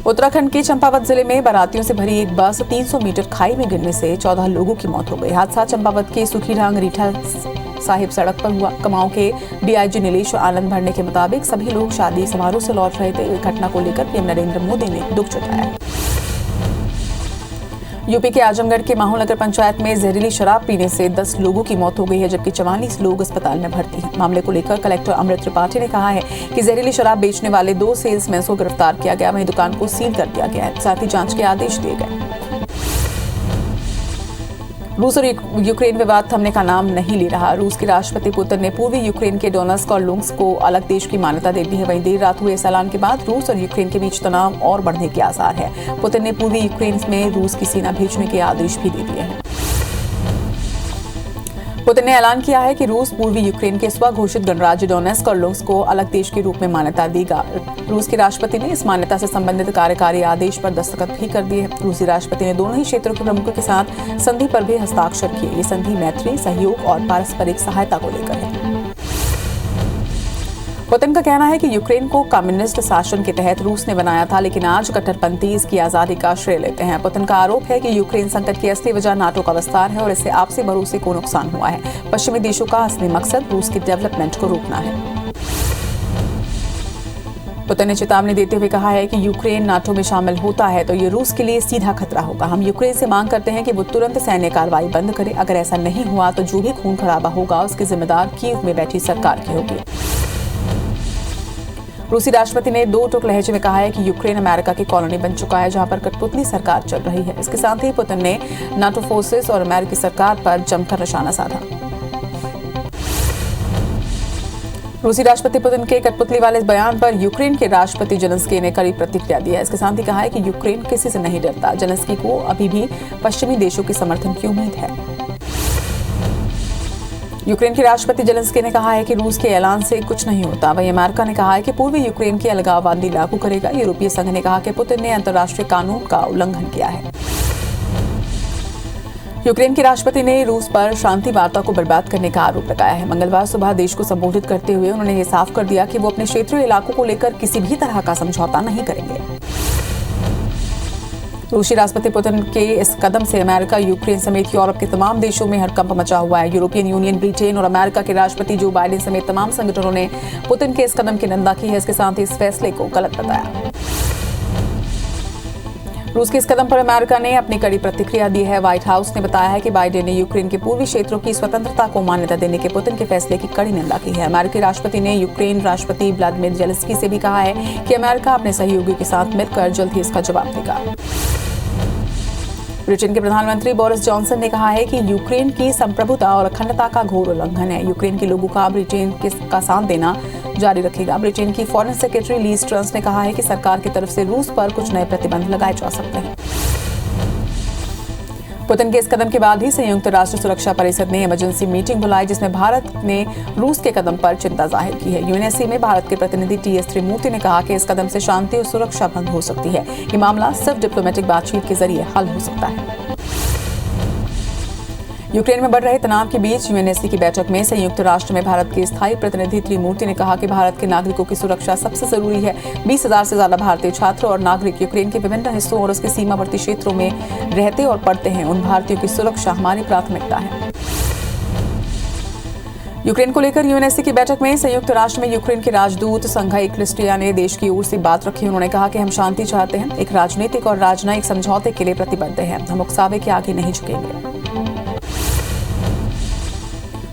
उत्तराखंड के चंपावत जिले में बारातियों से भरी एक बस 300 मीटर खाई में गिरने से 14 लोगों की मौत हो गई। हादसा चंपावत के सुखीढांग रीठा साहिब सड़क पर हुआ। कुमाऊं के डीआईजी नीलेश आनंद भरने के मुताबिक सभी लोग शादी समारोह से लौट रहे थे। घटना को लेकर पीएम नरेंद्र मोदी ने दुख जताया है। यूपी के आजमगढ़ के माहौल नगर पंचायत में जहरीली शराब पीने से 10 लोगों की मौत हो गई है, जबकि 44 लोग अस्पताल में भर्ती हैं। मामले को लेकर कलेक्टर अमृत त्रिपाठी ने कहा है कि जहरीली शराब बेचने वाले 2 सेल्समैन को गिरफ्तार किया गया, वहीं दुकान को सील कर दिया गया है। साथ ही जांच के आदेश दिए गए। रूस और यूक्रेन विवाद थमने का नाम नहीं ले रहा। रूस के राष्ट्रपति पुतिन ने पूर्वी यूक्रेन के डोनेट्स्क और लुहांस्क को अलग देश की मान्यता दे दी है। वहीं देर रात हुए इस ऐलान के बाद रूस और यूक्रेन के बीच तनाव और बढ़ने के आसार है। पुतिन ने पूर्वी यूक्रेन में रूस की सेना भेजने के आदेश भी दे दिए हैं। पुतिन ने ऐलान किया है कि रूस पूर्वी यूक्रेन के स्वघोषित गणराज्य डोनेट्स्क और लुहांस्क को अलग देश के रूप में मान्यता देगा। रूस के राष्ट्रपति ने इस मान्यता से संबंधित कार्यकारी आदेश पर दस्तखत भी कर दिए हैं। रूसी राष्ट्रपति ने दोनों ही क्षेत्रों के प्रमुखों के साथ संधि पर भी हस्ताक्षर किए। ये संधि मैत्री, सहयोग और पारस्परिक सहायता को लेकर है। पुतिन का कहना है कि यूक्रेन को कम्युनिस्ट शासन के तहत रूस ने बनाया था, लेकिन आज कट्टरपंथी इसकी आजादी का श्रेय लेते हैं। पुतिन का आरोप है कि यूक्रेन संकट की असली वजह नाटो का विस्तार है और इससे आपसी भरोसे को नुकसान हुआ है। पश्चिमी देशों का असली मकसद रूस की डेवलपमेंट को रोकना है। पुतिन ने चेतावनी देते हुए कहा है कि यूक्रेन नाटो में शामिल होता है तो ये रूस के लिए सीधा खतरा होगा। हम यूक्रेन से मांग करते हैं कि वो तुरंत सैन्य कार्रवाई बंद करे। अगर ऐसा नहीं हुआ तो जो भी खून खराबा होगा उसकी जिम्मेदार कीव में बैठी सरकार की होगी। रूसी राष्ट्रपति ने दो टूक लहजे में कहा है कि यूक्रेन अमेरिका की कॉलोनी बन चुका है, जहां पर कठपुतली सरकार चल रही है। इसके साथ ही पुतिन ने नाटो फोर्सेस और अमेरिकी सरकार पर जमकर निशाना साधा। रूसी राष्ट्रपति पुतिन के कठपुतली वाले बयान पर यूक्रेन के राष्ट्रपति जेलेंस्की ने कड़ी प्रतिक्रिया दी है। इसके साथ ही कहा है कि यूक्रेन किसी से नहीं डरता। जेलेंस्की को अभी भी पश्चिमी देशों के समर्थन की उम्मीद है। यूक्रेन के राष्ट्रपति जेलेंस्की ने कहा है कि रूस के ऐलान से कुछ नहीं होता। वहीं अमेरिका ने कहा है कि पूर्वी यूक्रेन की अलगाववादी लागू करेगा। यूरोपीय संघ ने कहा कि पुतिन ने अंतर्राष्ट्रीय कानून का उल्लंघन किया है। यूक्रेन के राष्ट्रपति ने रूस पर शांति वार्ता को बर्बाद करने का आरोप लगाया है। मंगलवार सुबह देश को संबोधित करते हुए उन्होंने ये साफ कर दिया कि वो अपने क्षेत्रीय इलाकों को लेकर किसी भी तरह का समझौता नहीं करेंगे। रूसी राष्ट्रपति पुतिन के इस कदम से अमेरिका, यूक्रेन समेत यूरोप के तमाम देशों में हड़कंप मचा हुआ है। यूरोपियन यूनियन, ब्रिटेन और अमेरिका के राष्ट्रपति जो बाइडेन समेत तमाम संगठनों ने पुतिन के इस कदम की निंदा की है। इसके साथ ही इस फैसले को गलत बताया। रूस के इस कदम पर अमेरिका ने अपनी कड़ी प्रतिक्रिया दी है। व्हाइट हाउस ने बताया है कि बाइडेन ने यूक्रेन के पूर्वी क्षेत्रों की स्वतंत्रता को मान्यता देने के पुतिन के फैसले की कड़ी निंदा की है। अमेरिकी राष्ट्रपति ने यूक्रेन राष्ट्रपति व्लादिमीर जेलेंस्की से भी कहा है कि अमेरिका अपने सहयोगी के साथ मिलकर जल्द ही इसका जवाब देगा। ब्रिटेन के प्रधानमंत्री बोरिस जॉनसन ने कहा है कि यूक्रेन की संप्रभुता और अखंडता का घोर उल्लंघन है। यूक्रेन के लोगों का ब्रिटेन का साथ देना जारी रखेगा। ब्रिटेन की फॉरेन सेक्रेटरी लीज ट्रस ने कहा है कि सरकार की तरफ से रूस पर कुछ नए प्रतिबंध लगाए जा सकते हैं। पुतिन के इस कदम के बाद ही संयुक्त राष्ट्र सुरक्षा परिषद ने इमरजेंसी मीटिंग बुलाई, जिसमें भारत ने रूस के कदम पर चिंता जाहिर की है। यूएनएससी में भारत के प्रतिनिधि टीएस त्रिमूर्ति ने कहा कि इस कदम से शांति और सुरक्षा भंग हो सकती है। ये मामला सिर्फ डिप्लोमेटिक बातचीत के जरिए हल हो सकता है। यूक्रेन में बढ़ रहे तनाव के बीच यूएनएससी की बैठक में संयुक्त राष्ट्र में भारत के स्थायी प्रतिनिधि त्रिमूर्ति ने कहा कि भारत के नागरिकों की सुरक्षा सबसे जरूरी है। 20,000 से ज्यादा भारतीय छात्र और नागरिक यूक्रेन के विभिन्न हिस्सों और उसके सीमावर्ती क्षेत्रों में रहते और पढ़ते हैं। उन भारतीयों की सुरक्षा हमारी प्राथमिकता है। यूक्रेन को लेकर यूएनएससी की बैठक में संयुक्त राष्ट्र में यूक्रेन के राजदूत संघाई क्रिस्टिया ने देश की ओर से बात रखी। उन्होंने कहा कि हम शांति चाहते हैं, एक राजनीतिक और राजनयिक समझौते के लिए प्रतिबद्ध हैं। हम उकसावे के आगे नहीं झुकेंगे।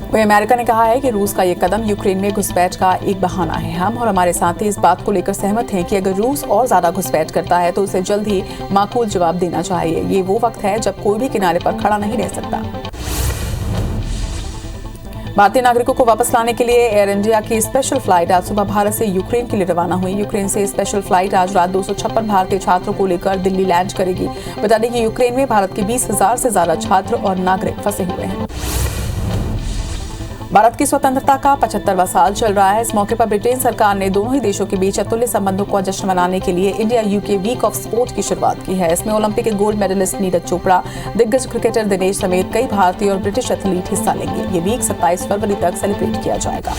वहीं अमेरिका ने कहा है कि रूस का ये कदम यूक्रेन में घुसपैठ का एक बहाना है। हम और हमारे साथी इस बात को लेकर सहमत हैं कि अगर रूस और ज्यादा घुसपैठ करता है तो उसे जल्द ही माकूल जवाब देना चाहिए। ये वो वक्त है जब कोई भी किनारे पर खड़ा नहीं रह सकता। भारतीय नागरिकों को वापस लाने के लिए एयर इंडिया की स्पेशल फ्लाइट आज सुबह भारत से यूक्रेन के लिए रवाना हुई। यूक्रेन से स्पेशल फ्लाइट आज रात 256 भारतीय छात्रों को लेकर दिल्ली लैंड करेगी। बता दें कि यूक्रेन में भारत के 20,000 से ज्यादा छात्र और नागरिक फंसे हुए हैं। भारत की स्वतंत्रता का 75वां साल चल रहा है। इस मौके पर ब्रिटेन सरकार ने दोनों ही देशों के बीच अतुल्य संबंधों को जश्न मनाने के लिए India UK week of sport की शुरुआत की है। इसमें ओलंपिक के गोल्ड मेडलिस्ट नीरज चोपड़ा, दिग्गज क्रिकेटर दिनेश समेत कई भारतीय और ब्रिटिश एथलीट हिस्सा लेंगे। ये वीक 27 फरवरी तक सेलिब्रेट किया जाएगा।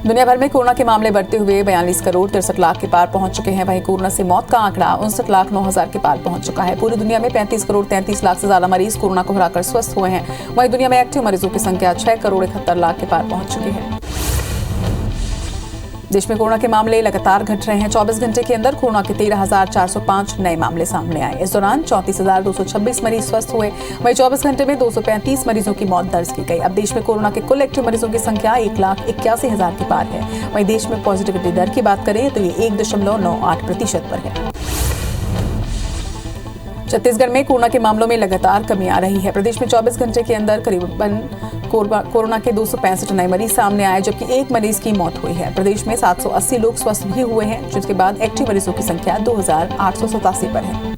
दुनिया भर में कोरोना के मामले बढ़ते हुए 42 करोड़ 63 लाख के पार पहुंच चुके हैं। वहीं कोरोना से मौत का आंकड़ा 59,09,000 के पार पहुंच चुका है। पूरी दुनिया में 35 करोड़ 33 लाख से ज्यादा मरीज कोरोना को हराकर स्वस्थ हुए हैं। वहीं दुनिया में एक्टिव मरीजों की संख्या 6 करोड़ 71 लाख के पार पहुंच चुकी है। देश में कोरोना के मामले लगातार घट रहे हैं। 24 घंटे के अंदर कोरोना के 13,405 नए मामले सामने आए। इस दौरान 34,226 मरीज स्वस्थ हुए। वहीं 24 घंटे में 235 मरीजों की मौत दर्ज की गई। अब देश में कोरोना के कुल एक्टिव मरीजों की संख्या 1,81,000 के पार है। वहीं देश में पॉजिटिविटी दर की बात करें तो ये 1.98% पर है। छत्तीसगढ़ में कोरोना के मामलों में लगातार कमी आ रही है। प्रदेश में 24 घंटे के अंदर करीबन कोरोना के 265 नए मरीज सामने आए, जबकि एक मरीज की मौत हुई है। प्रदेश में 780 लोग स्वस्थ भी हुए हैं, जिसके बाद एक्टिव मरीजों की संख्या 2,887 पर है।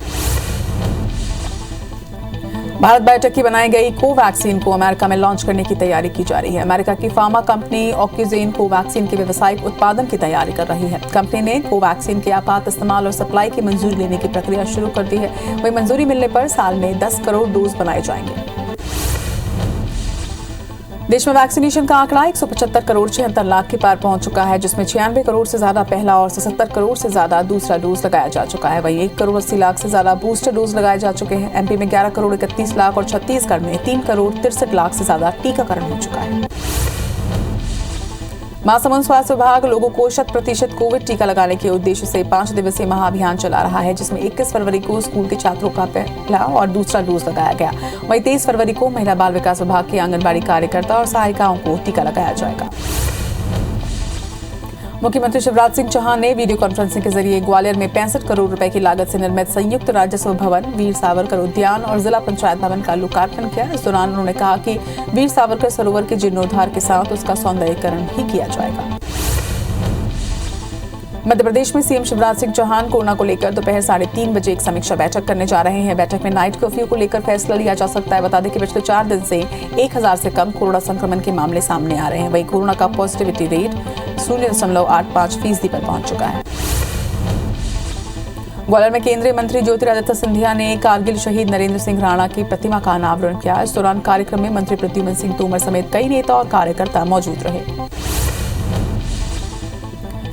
भारत बायोटेक की बनाई गई कोवैक्सीन को अमेरिका में लॉन्च करने की तैयारी की जा रही है। अमेरिका की फार्मा कंपनी ऑक्यूजेन कोवैक्सीन के व्यावसायिक उत्पादन की तैयारी कर रही है। कंपनी ने कोवैक्सीन के आपात इस्तेमाल और सप्लाई की मंजूरी लेने की प्रक्रिया शुरू कर दी है। वहीं मंजूरी मिलने पर साल में 10 करोड़ डोज बनाए जाएंगे। देश में वैक्सीनेशन का आंकड़ा 175 करोड़ 76 लाख के पार पहुंच चुका है, जिसमें 96 करोड़ से ज्यादा पहला और 77 करोड़ से ज्यादा दूसरा डोज लगाया जा चुका है। वहीं 1 करोड़ 80 लाख से ज्यादा बूस्टर डोज लगाए जा चुके हैं। एमपी में 11 करोड़ 31 लाख और छत्तीसगढ़ में 3 करोड़ 63 लाख से ज्यादा टीकाकरण हो चुका है। महासमुंद स्वास्थ्य विभाग लोगों को 100% कोविड टीका लगाने के उद्देश्य से 5 दिवसीय महाअभियान चला रहा है, जिसमें 21 फरवरी को स्कूल के छात्रों का पहला और दूसरा डोज लगाया गया। वहीं 23 फरवरी को महिला बाल विकास विभाग के आंगनबाड़ी कार्यकर्ता और सहायिकाओं को टीका लगाया जाएगा। मुख्यमंत्री शिवराज सिंह चौहान ने वीडियो कॉन्फ्रेंसिंग के जरिए ग्वालियर में 65 करोड़ रुपए की लागत से निर्मित संयुक्त राजस्व भवन, वीर सावरकर उद्यान और जिला पंचायत भवन का लोकार्पण किया। इस दौरान उन्होंने कहा कि वीर सावरकर सरोवर के जीर्णोद्धार के साथ उसका सौंदर्यीकरण भी किया जाएगा। मध्य प्रदेश में सीएम शिवराज सिंह चौहान कोरोना को लेकर दोपहर 3:30 बजे एक समीक्षा बैठक करने जा रहे हैं। बैठक में नाइट कर्फ्यू को लेकर फैसला लिया जा सकता है। बता दें कि पिछले 4 दिन से 1000 से कम कोरोना संक्रमण के मामले सामने आ रहे हैं। वहीं कोरोना का पॉजिटिविटी रेट 0.85% पर पहुंच चुका है। ग्वालियर में केंद्रीय मंत्री ज्योतिरादित्य सिंधिया ने कारगिल शहीद नरेंद्र सिंह राणा की प्रतिमा का अनावरण किया। इस दौरान कार्यक्रम में मंत्री प्रद्युम्न सिंह तोमर समेत कई नेता और कार्यकर्ता मौजूद रहे।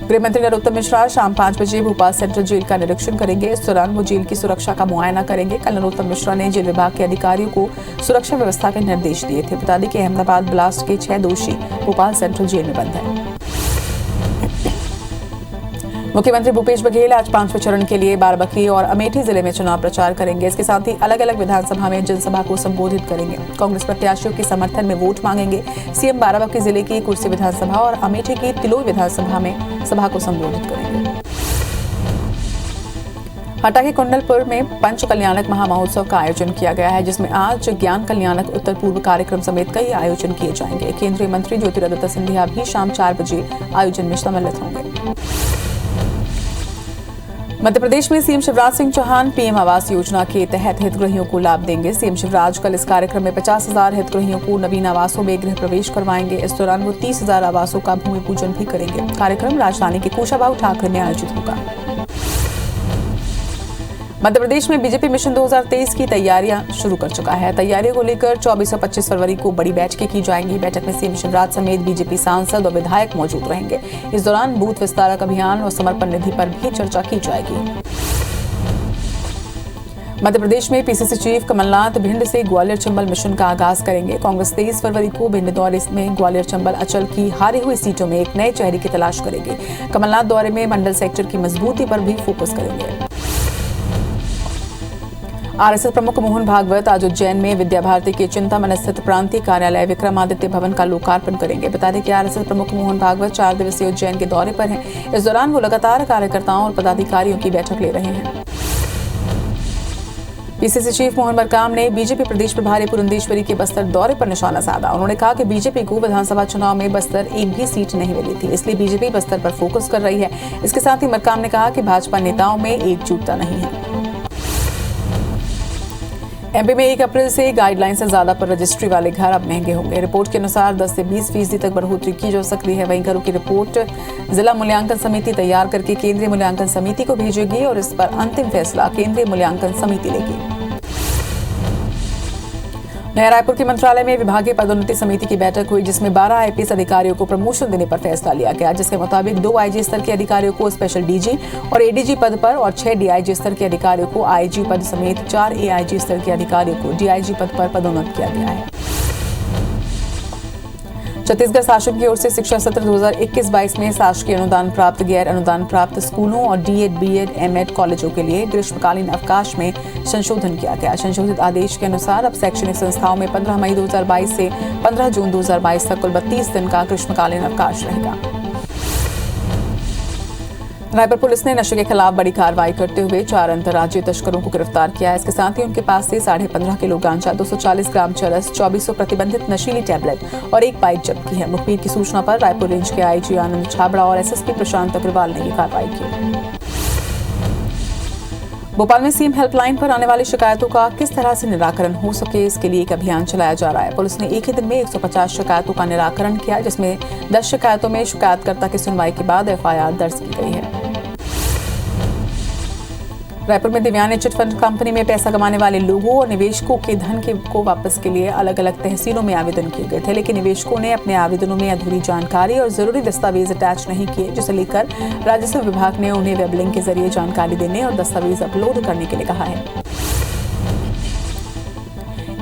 गृह मंत्री नरोत्तम मिश्रा शाम 5 बजे भोपाल सेंट्रल जेल का निरीक्षण करेंगे। इस दौरान वो जेल की सुरक्षा का मुआयना करेंगे। कल नरोत्तम मिश्रा ने जेल विभाग के अधिकारियों को सुरक्षा व्यवस्था के निर्देश दिए थे। बता दें कि अहमदाबाद ब्लास्ट के 6 दोषी भोपाल सेंट्रल जेल में बंद हैं। मुख्यमंत्री भूपेश बघेल आज 5वें चरण के लिए बाराबंकी और अमेठी जिले में चुनाव प्रचार करेंगे। इसके साथ ही अलग अलग विधानसभा में जनसभा को संबोधित करेंगे। कांग्रेस प्रत्याशियों के समर्थन में वोट मांगेंगे। सीएम बाराबंकी जिले की कुर्सी विधानसभा और अमेठी की तिलोई विधानसभा में सभा को संबोधित करेंगे। हटा के कुंडलपुर में पंच कल्याणक महामहोत्सव का आयोजन किया गया है, जिसमें आज ज्ञान कल्याणक उत्तर पूर्व कार्यक्रम समेत कई आयोजन किए जाएंगे। केंद्रीय मंत्री ज्योतिरादित्य सिंधिया भी शाम 4 बजे आयोजन में सम्मिलित होंगे। मध्य प्रदेश में सीएम शिवराज सिंह चौहान पीएम आवास योजना के तहत हितग्राहियों को लाभ देंगे। सीएम शिवराज कल इस कार्यक्रम में 50,000 हितग्राहियों को नवीन आवासों में गृह प्रवेश करवाएंगे। इस दौरान वो 30,000 आवासों का भूमि पूजन भी करेंगे। कार्यक्रम राजधानी के कुशाभाऊ ठाकरे में आयोजित होगा। मध्य प्रदेश में बीजेपी मिशन 2023 की तैयारियां शुरू कर चुका है। तैयारियों को लेकर 24 और 25 फरवरी को बड़ी बैठकें की जाएंगी। बैठक में सीएम शिवराज समेत बीजेपी सांसद और विधायक मौजूद रहेंगे। इस दौरान बूथ विस्तारक अभियान और समर्पण निधि पर भी चर्चा की जाएगी। मध्य प्रदेश में पीसीसी चीफ कमलनाथ भिंड से ग्वालियर चंबल मिशन का आगाज करेंगे। कांग्रेस 23 फरवरी को भिंड दौरे में ग्वालियर चंबल अचल की हारी हुई सीटों में एक नए चेहरे की तलाश करेंगे। कमलनाथ दौरे में मंडल सेक्टर की मजबूती पर भी फोकस करेंगे। आरएसएस प्रमुख मोहन भागवत आज उज्जैन में विद्या भारती के चिंतामन स्थित प्रांतीय कार्यालय विक्रमादित्य भवन का लोकार्पण करेंगे। बता दें कि आरएसएस प्रमुख मोहन भागवत 4 दिवसीय उज्जैन के दौरे पर हैं। इस दौरान वो लगातार कार्यकर्ताओं और पदाधिकारियों की बैठक ले रहे हैं। पीसीसी चीफ मोहन मरकाम ने बीजेपी प्रदेश प्रभारी पुरंदेश्वरी के बस्तर दौरे पर निशाना साधा। उन्होंने कहा कि बीजेपी को विधानसभा चुनाव में बस्तर एक भी सीट नहीं मिली थी, इसलिए बीजेपी बस्तर पर फोकस कर रही है। इसके साथ ही मरकाम ने कहा कि भाजपा नेताओं में एकजुटता नहीं है। एमपी में 1 अप्रैल से गाइडलाइन से ज्यादा पर रजिस्ट्री वाले घर अब महंगे होंगे। रिपोर्ट के अनुसार 10 से 20% तक बढ़ोतरी की जा सकती है। वहीं घरों की रिपोर्ट जिला मूल्यांकन समिति तैयार करके केंद्रीय मूल्यांकन समिति को भेजेगी और इस पर अंतिम फैसला केंद्रीय मूल्यांकन समिति लेगी। नया रायपुर के मंत्रालय में विभागीय पदोन्नति समिति की बैठक हुई, जिसमें 12 आईपीएस अधिकारियों को प्रमोशन देने पर फैसला लिया गया, जिसके मुताबिक 2 आईजी स्तर के अधिकारियों को स्पेशल डीजी और एडीजी पद पर और 6 डीआईजी स्तर के अधिकारियों को आईजी पद समेत 4 एआईजी स्तर के अधिकारियों को डीआईजी पद पर पदोन्नत किया गया है। छत्तीसगढ़ शासन की ओर से शिक्षा सत्र 2021-22 में शासकीय अनुदान प्राप्त, गैर अनुदान प्राप्त स्कूलों और डीएड, बीएड, एमएड कॉलेजों के लिए ग्रीष्मकालीन अवकाश में संशोधन किया गया। संशोधित आदेश के अनुसार अब शैक्षणिक संस्थाओं में 15 मई 2022 से 15 जून 2022 तक कुल 32 दिन का ग्रीष्मकालीन अवकाश रहेगा। रायपुर पुलिस ने नशे के खिलाफ बड़ी कार्रवाई करते हुए 4 अंतर्राज्यीय तस्करों को गिरफ्तार किया है। इसके साथ ही उनके पास से 15.5 किलो गांजा, 240 ग्राम चरस, 2400 प्रतिबंधित नशीली टैबलेट और एक बाइक जब्त की है। मुखबिर की सूचना पर रायपुर रेंज के आईजी आनंद छाबड़ा और एसएसपी प्रशांत अग्रवाल ने ये कार्रवाई की। भोपाल में सीएम हेल्पलाइन पर आने वाली शिकायतों का किस तरह से निराकरण हो सके, इसके लिए एक अभियान चलाया जा रहा है। पुलिस ने एक ही दिन में 150 शिकायतों का निराकरण किया, जिसमें 10 शिकायतों में शिकायतकर्ता की सुनवाई के बाद एफआईआर दर्ज की गई है। रायपुर में दिव्यांग चिट फंड कंपनी में पैसा कमाने वाले लोगों और निवेशकों के धन को वापस के लिए अलग अलग तहसीलों में आवेदन किए गए थे, लेकिन निवेशकों ने अपने आवेदनों में अधूरी जानकारी और जरूरी दस्तावेज अटैच नहीं किए, जिसे लेकर राजस्व विभाग ने उन्हें वेब लिंक के जरिए जानकारी देने और दस्तावेज अपलोड करने के लिए कहा है।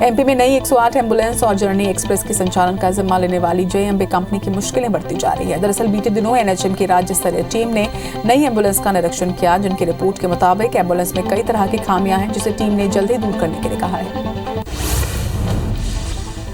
एमपी में नई 108 एम्बुलेंस और जर्नी एक्सप्रेस के संचालन का जिम्मा लेने वाली जेएमबी कंपनी की मुश्किलें बढ़ती जा रही है। दरअसल बीते दिनों एनएचएम की राज्य स्तरीय टीम ने नई एम्बुलेंस का निरीक्षण किया, जिनकी रिपोर्ट के मुताबिक एम्बुलेंस में कई तरह की खामियां हैं, जिसे टीम ने जल्द ही दूर करने के लिए कहा है।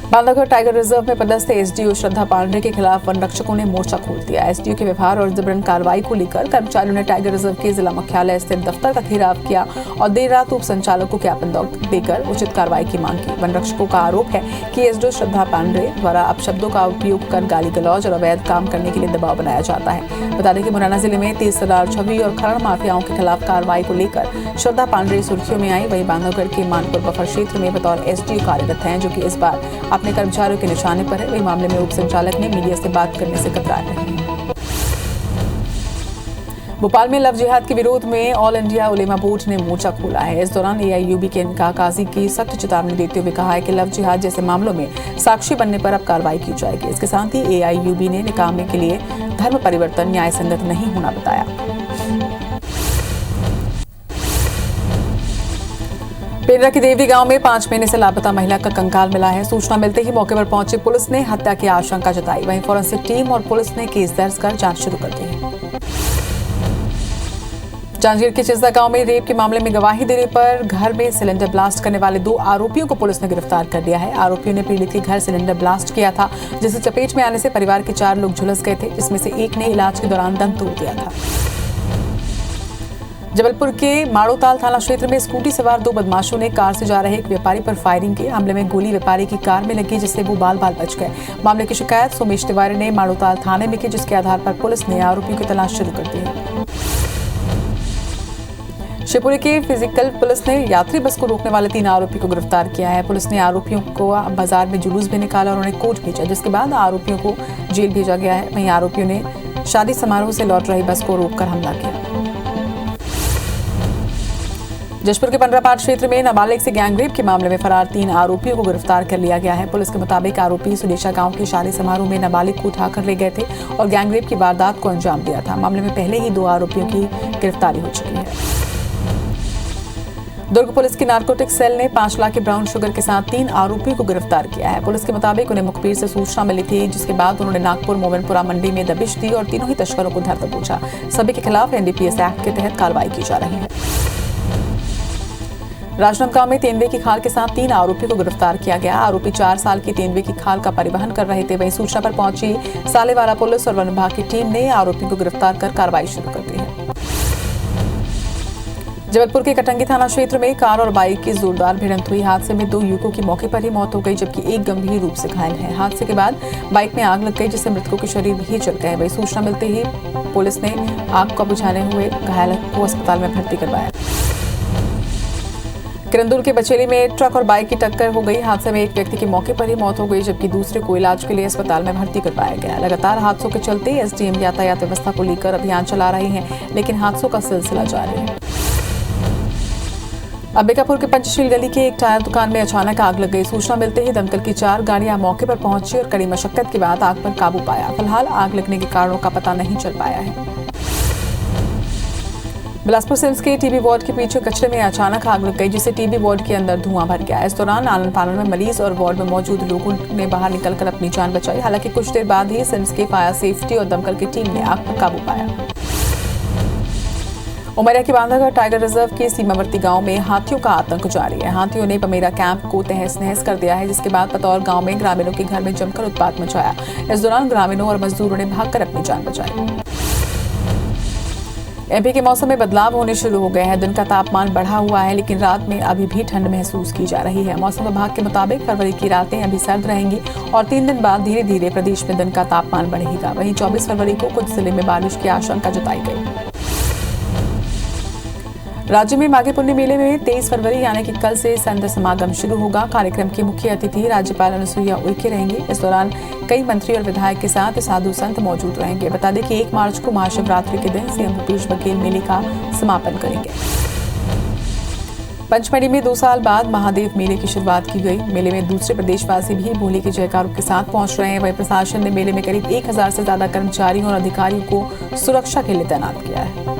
बांधवगढ़ टाइगर रिजर्व में पदस्थ एसडीओ श्रद्धा पांडे के खिलाफ वन रक्षकों ने मोर्चा खोल दिया। एसडीओ के व्यवहार और जबरन कार्रवाई को लेकर कर्मचारियों ने टाइगर रिजर्व के जिला मुख्यालय स्थित दफ्तर का घेराव किया और देर रात उप संचालक को ज्ञापन देकर उचित कार्रवाई की मांग की। वन रक्षकों का आरोप है कि एसडीओ श्रद्धा पांडे द्वारा अपशब्दों का उपयोग कर गाली गलौज और अवैध काम करने के लिए दबाव बनाया जाता है। बता दें कि मुरैना जिले में तेजतर्रार छवि और खनन माफियाओं के खिलाफ कार्रवाई को लेकर श्रद्धा पांडे सुर्खियों में आई। वहीं बांधवगढ़ के मानपुर बफर क्षेत्र में बतौर एसडीओ कार्यरत हैं, जो कि इस बार अपने कर्मचारियों के निशाने पर है। वही मामले में उप संचालक ने मीडिया से बात करने से कतरा रहे हैं। भोपाल में लव जिहाद के विरोध में ऑल इंडिया उलेमा बोर्ड ने मोर्चा खोला है। इस दौरान एआईयूबी के काजी की सख्त चेतावनी देते हुए कहा है कि लव जिहाद जैसे मामलों में साक्षी बनने पर अब कार्रवाई की जाएगी। इसके साथ ही एआईयूबी ने निकाह के लिए धर्म परिवर्तन न्याय संगत नहीं होना बताया। पेंड्रा के देवरी गांव में 5 महीने से लापता महिला का कंकाल मिला है। सूचना मिलते ही मौके पर पहुंची पुलिस ने हत्या की आशंका जताई। वहीं फोरेंसिक टीम और पुलिस ने केस दर्ज कर जांच शुरू कर दी है। जांजगीर के चिस्दा गांव में रेप के मामले में गवाही देने पर घर में सिलेंडर ब्लास्ट करने वाले 2 आरोपियों को पुलिस ने गिरफ्तार कर लिया है। आरोपियों ने पीड़ित के घर सिलेंडर ब्लास्ट किया था, जिससे चपेट में आने से परिवार के 4 लोग झुलस गए थे, जिसमें से एक ने इलाज के दौरान दम तोड़ दिया था। जबलपुर के माड़ोताल थाना क्षेत्र में स्कूटी सवार 2 बदमाशों ने कार से जा रहे एक व्यापारी पर फायरिंग की। हमले में गोली व्यापारी की कार में लगी, जिससे वो बाल बाल बच गए। मामले की शिकायत सोमेश तिवारी ने माड़ोताल थाने में की, जिसके आधार पर पुलिस ने आरोपियों की तलाश शुरू कर दी है। शिवपुरी के फिजिकल पुलिस ने यात्री बस को रोकने वाले 3 आरोपी को गिरफ्तार किया है। पुलिस ने आरोपियों को बाजार में जुलूस भी निकाला और उन्हें कोर्ट भेजा, जिसके बाद आरोपियों को जेल भेजा गया है। वहीं आरोपियों ने शादी समारोह से लौट रही बस को रोककर हमला किया। जशपुर के पंडरापाट क्षेत्र में नाबालिग से गैंगरेप के मामले में फरार 3 आरोपियों को गिरफ्तार कर लिया गया है। पुलिस के मुताबिक आरोपी सुदेशा गांव के शादी समारोह में नाबालिग को उठाकर ले गए थे और गैंगरेप की वारदात को अंजाम दिया था। मामले में पहले ही 2 आरोपियों की गिरफ्तारी हो चुकी है। दुर्ग पुलिस की नारकोटिक सेल ने 5 लाख के ब्राउन शुगर के साथ 3 आरोपियों को गिरफ्तार किया है। पुलिस के मुताबिक उन्हें मुखबिर से सूचना मिली थी, जिसके बाद उन्होंने नागपुर मोमिनपुरा मंडी में दबिश दी और तीनों ही तस्करों को धर दबोचा। सभी के खिलाफ एनडीपीएस एक्ट के तहत कार्रवाई की जा रही है। राजनांदगांव में तेंदुए की खाल के साथ 3 आरोपियों को गिरफ्तार किया गया। आरोपी 4 साल की तेंदुए की खाल का परिवहन कर रहे थे। वहीं सूचना पर पहुंची सालेवाला पुलिस और वन विभाग की टीम ने आरोपियों को गिरफ्तार कर कार्रवाई शुरू कर दी है। जबलपुर के कटंगी थाना क्षेत्र में कार और बाइक की जोरदार भिड़ंत हुई। हादसे में 2 युवकों की मौके पर ही मौत हो गई, जबकि एक गंभीर रूप से घायल है। हादसे के बाद बाइक में आग लग गई, जिससे मृतकों के शरीर भी जल गए। वही सूचना मिलते ही पुलिस ने आग को बुझाने हुए घायल को अस्पताल में भर्ती करवाया। किरंदुल के बचेली में ट्रक और बाइक की टक्कर हो गई। हादसे में एक व्यक्ति की मौके पर ही मौत हो गई, जबकि दूसरे को इलाज के लिए अस्पताल में भर्ती करवाया गया। लगातार हादसों के चलते एसडीएम यातायात व्यवस्था को लेकर अभियान चला रहे हैं, लेकिन हादसों का सिलसिला जारी है। अंबिकापुर के पंचशील गली के एक टायर दुकान में अचानक आग लग गई। सूचना मिलते ही दमकल की 4 गाड़ियां मौके पर पहुंची और कड़ी मशक्कत के बाद आग पर काबू पाया। फिलहाल आग लगने के कारणों का पता नहीं चल पाया है। बिलासपुर सिम्स के टीबी वार्ड के पीछे कचरे में अचानक आग लग गई, जिससे टीबी वार्ड के अंदर धुआं भर गया। इस दौरान आनन फानन में मरीज और वार्ड में मौजूद लोगों ने बाहर निकलकर अपनी जान बचाई। हालांकि कुछ देर बाद ही सिम्स के फायर सेफ्टी और दमकल की टीम ने आग पर काबू पाया। उमरिया के बांधवगढ़ टाइगर रिजर्व के सीमावर्ती गांव में हाथियों का आतंक जारी है। हाथियों ने पमेरा कैंप को तहस नहस कर दिया है, जिसके बाद पतौर गांव में ग्रामीणों के घर में जमकर उत्पात मचाया। इस दौरान ग्रामीणों और मजदूरों ने भागकर अपनी जान बचाई। एमपी के मौसम में बदलाव होने शुरू हो गए हैं। दिन का तापमान बढ़ा हुआ है, लेकिन रात में अभी भी ठंड महसूस की जा रही है। मौसम विभाग के मुताबिक फरवरी की रातें अभी सर्द रहेंगी और 3 दिन बाद धीरे धीरे प्रदेश में दिन का तापमान बढ़ेगा। वहीं 24 फरवरी को कुछ जिले में बारिश की आशंका जताई गई। राज्य में माघी पुन्नी मेले में 23 फरवरी यानी कि कल से संत समागम शुरू होगा। कार्यक्रम की मुख्य अतिथि राज्यपाल अनुसुईया उइके रहेंगी। इस दौरान कई मंत्री और विधायक के साथ साधु संत मौजूद रहेंगे। बता दें कि 1 मार्च को महाशिवरात्रि के दिन सीएम भूपेश बघेल मेले का समापन करेंगे। पंचमढ़ी में 2 साल बाद महादेव मेले की शुरुआत की गई। मेले में दूसरे प्रदेशवासी भी भोले के जयकारों के साथ पहुंच रहे हैं। वहीं प्रशासन ने मेले में करीब 1000 से ज्यादा कर्मचारियों और अधिकारियों को सुरक्षा के लिए तैनात किया है।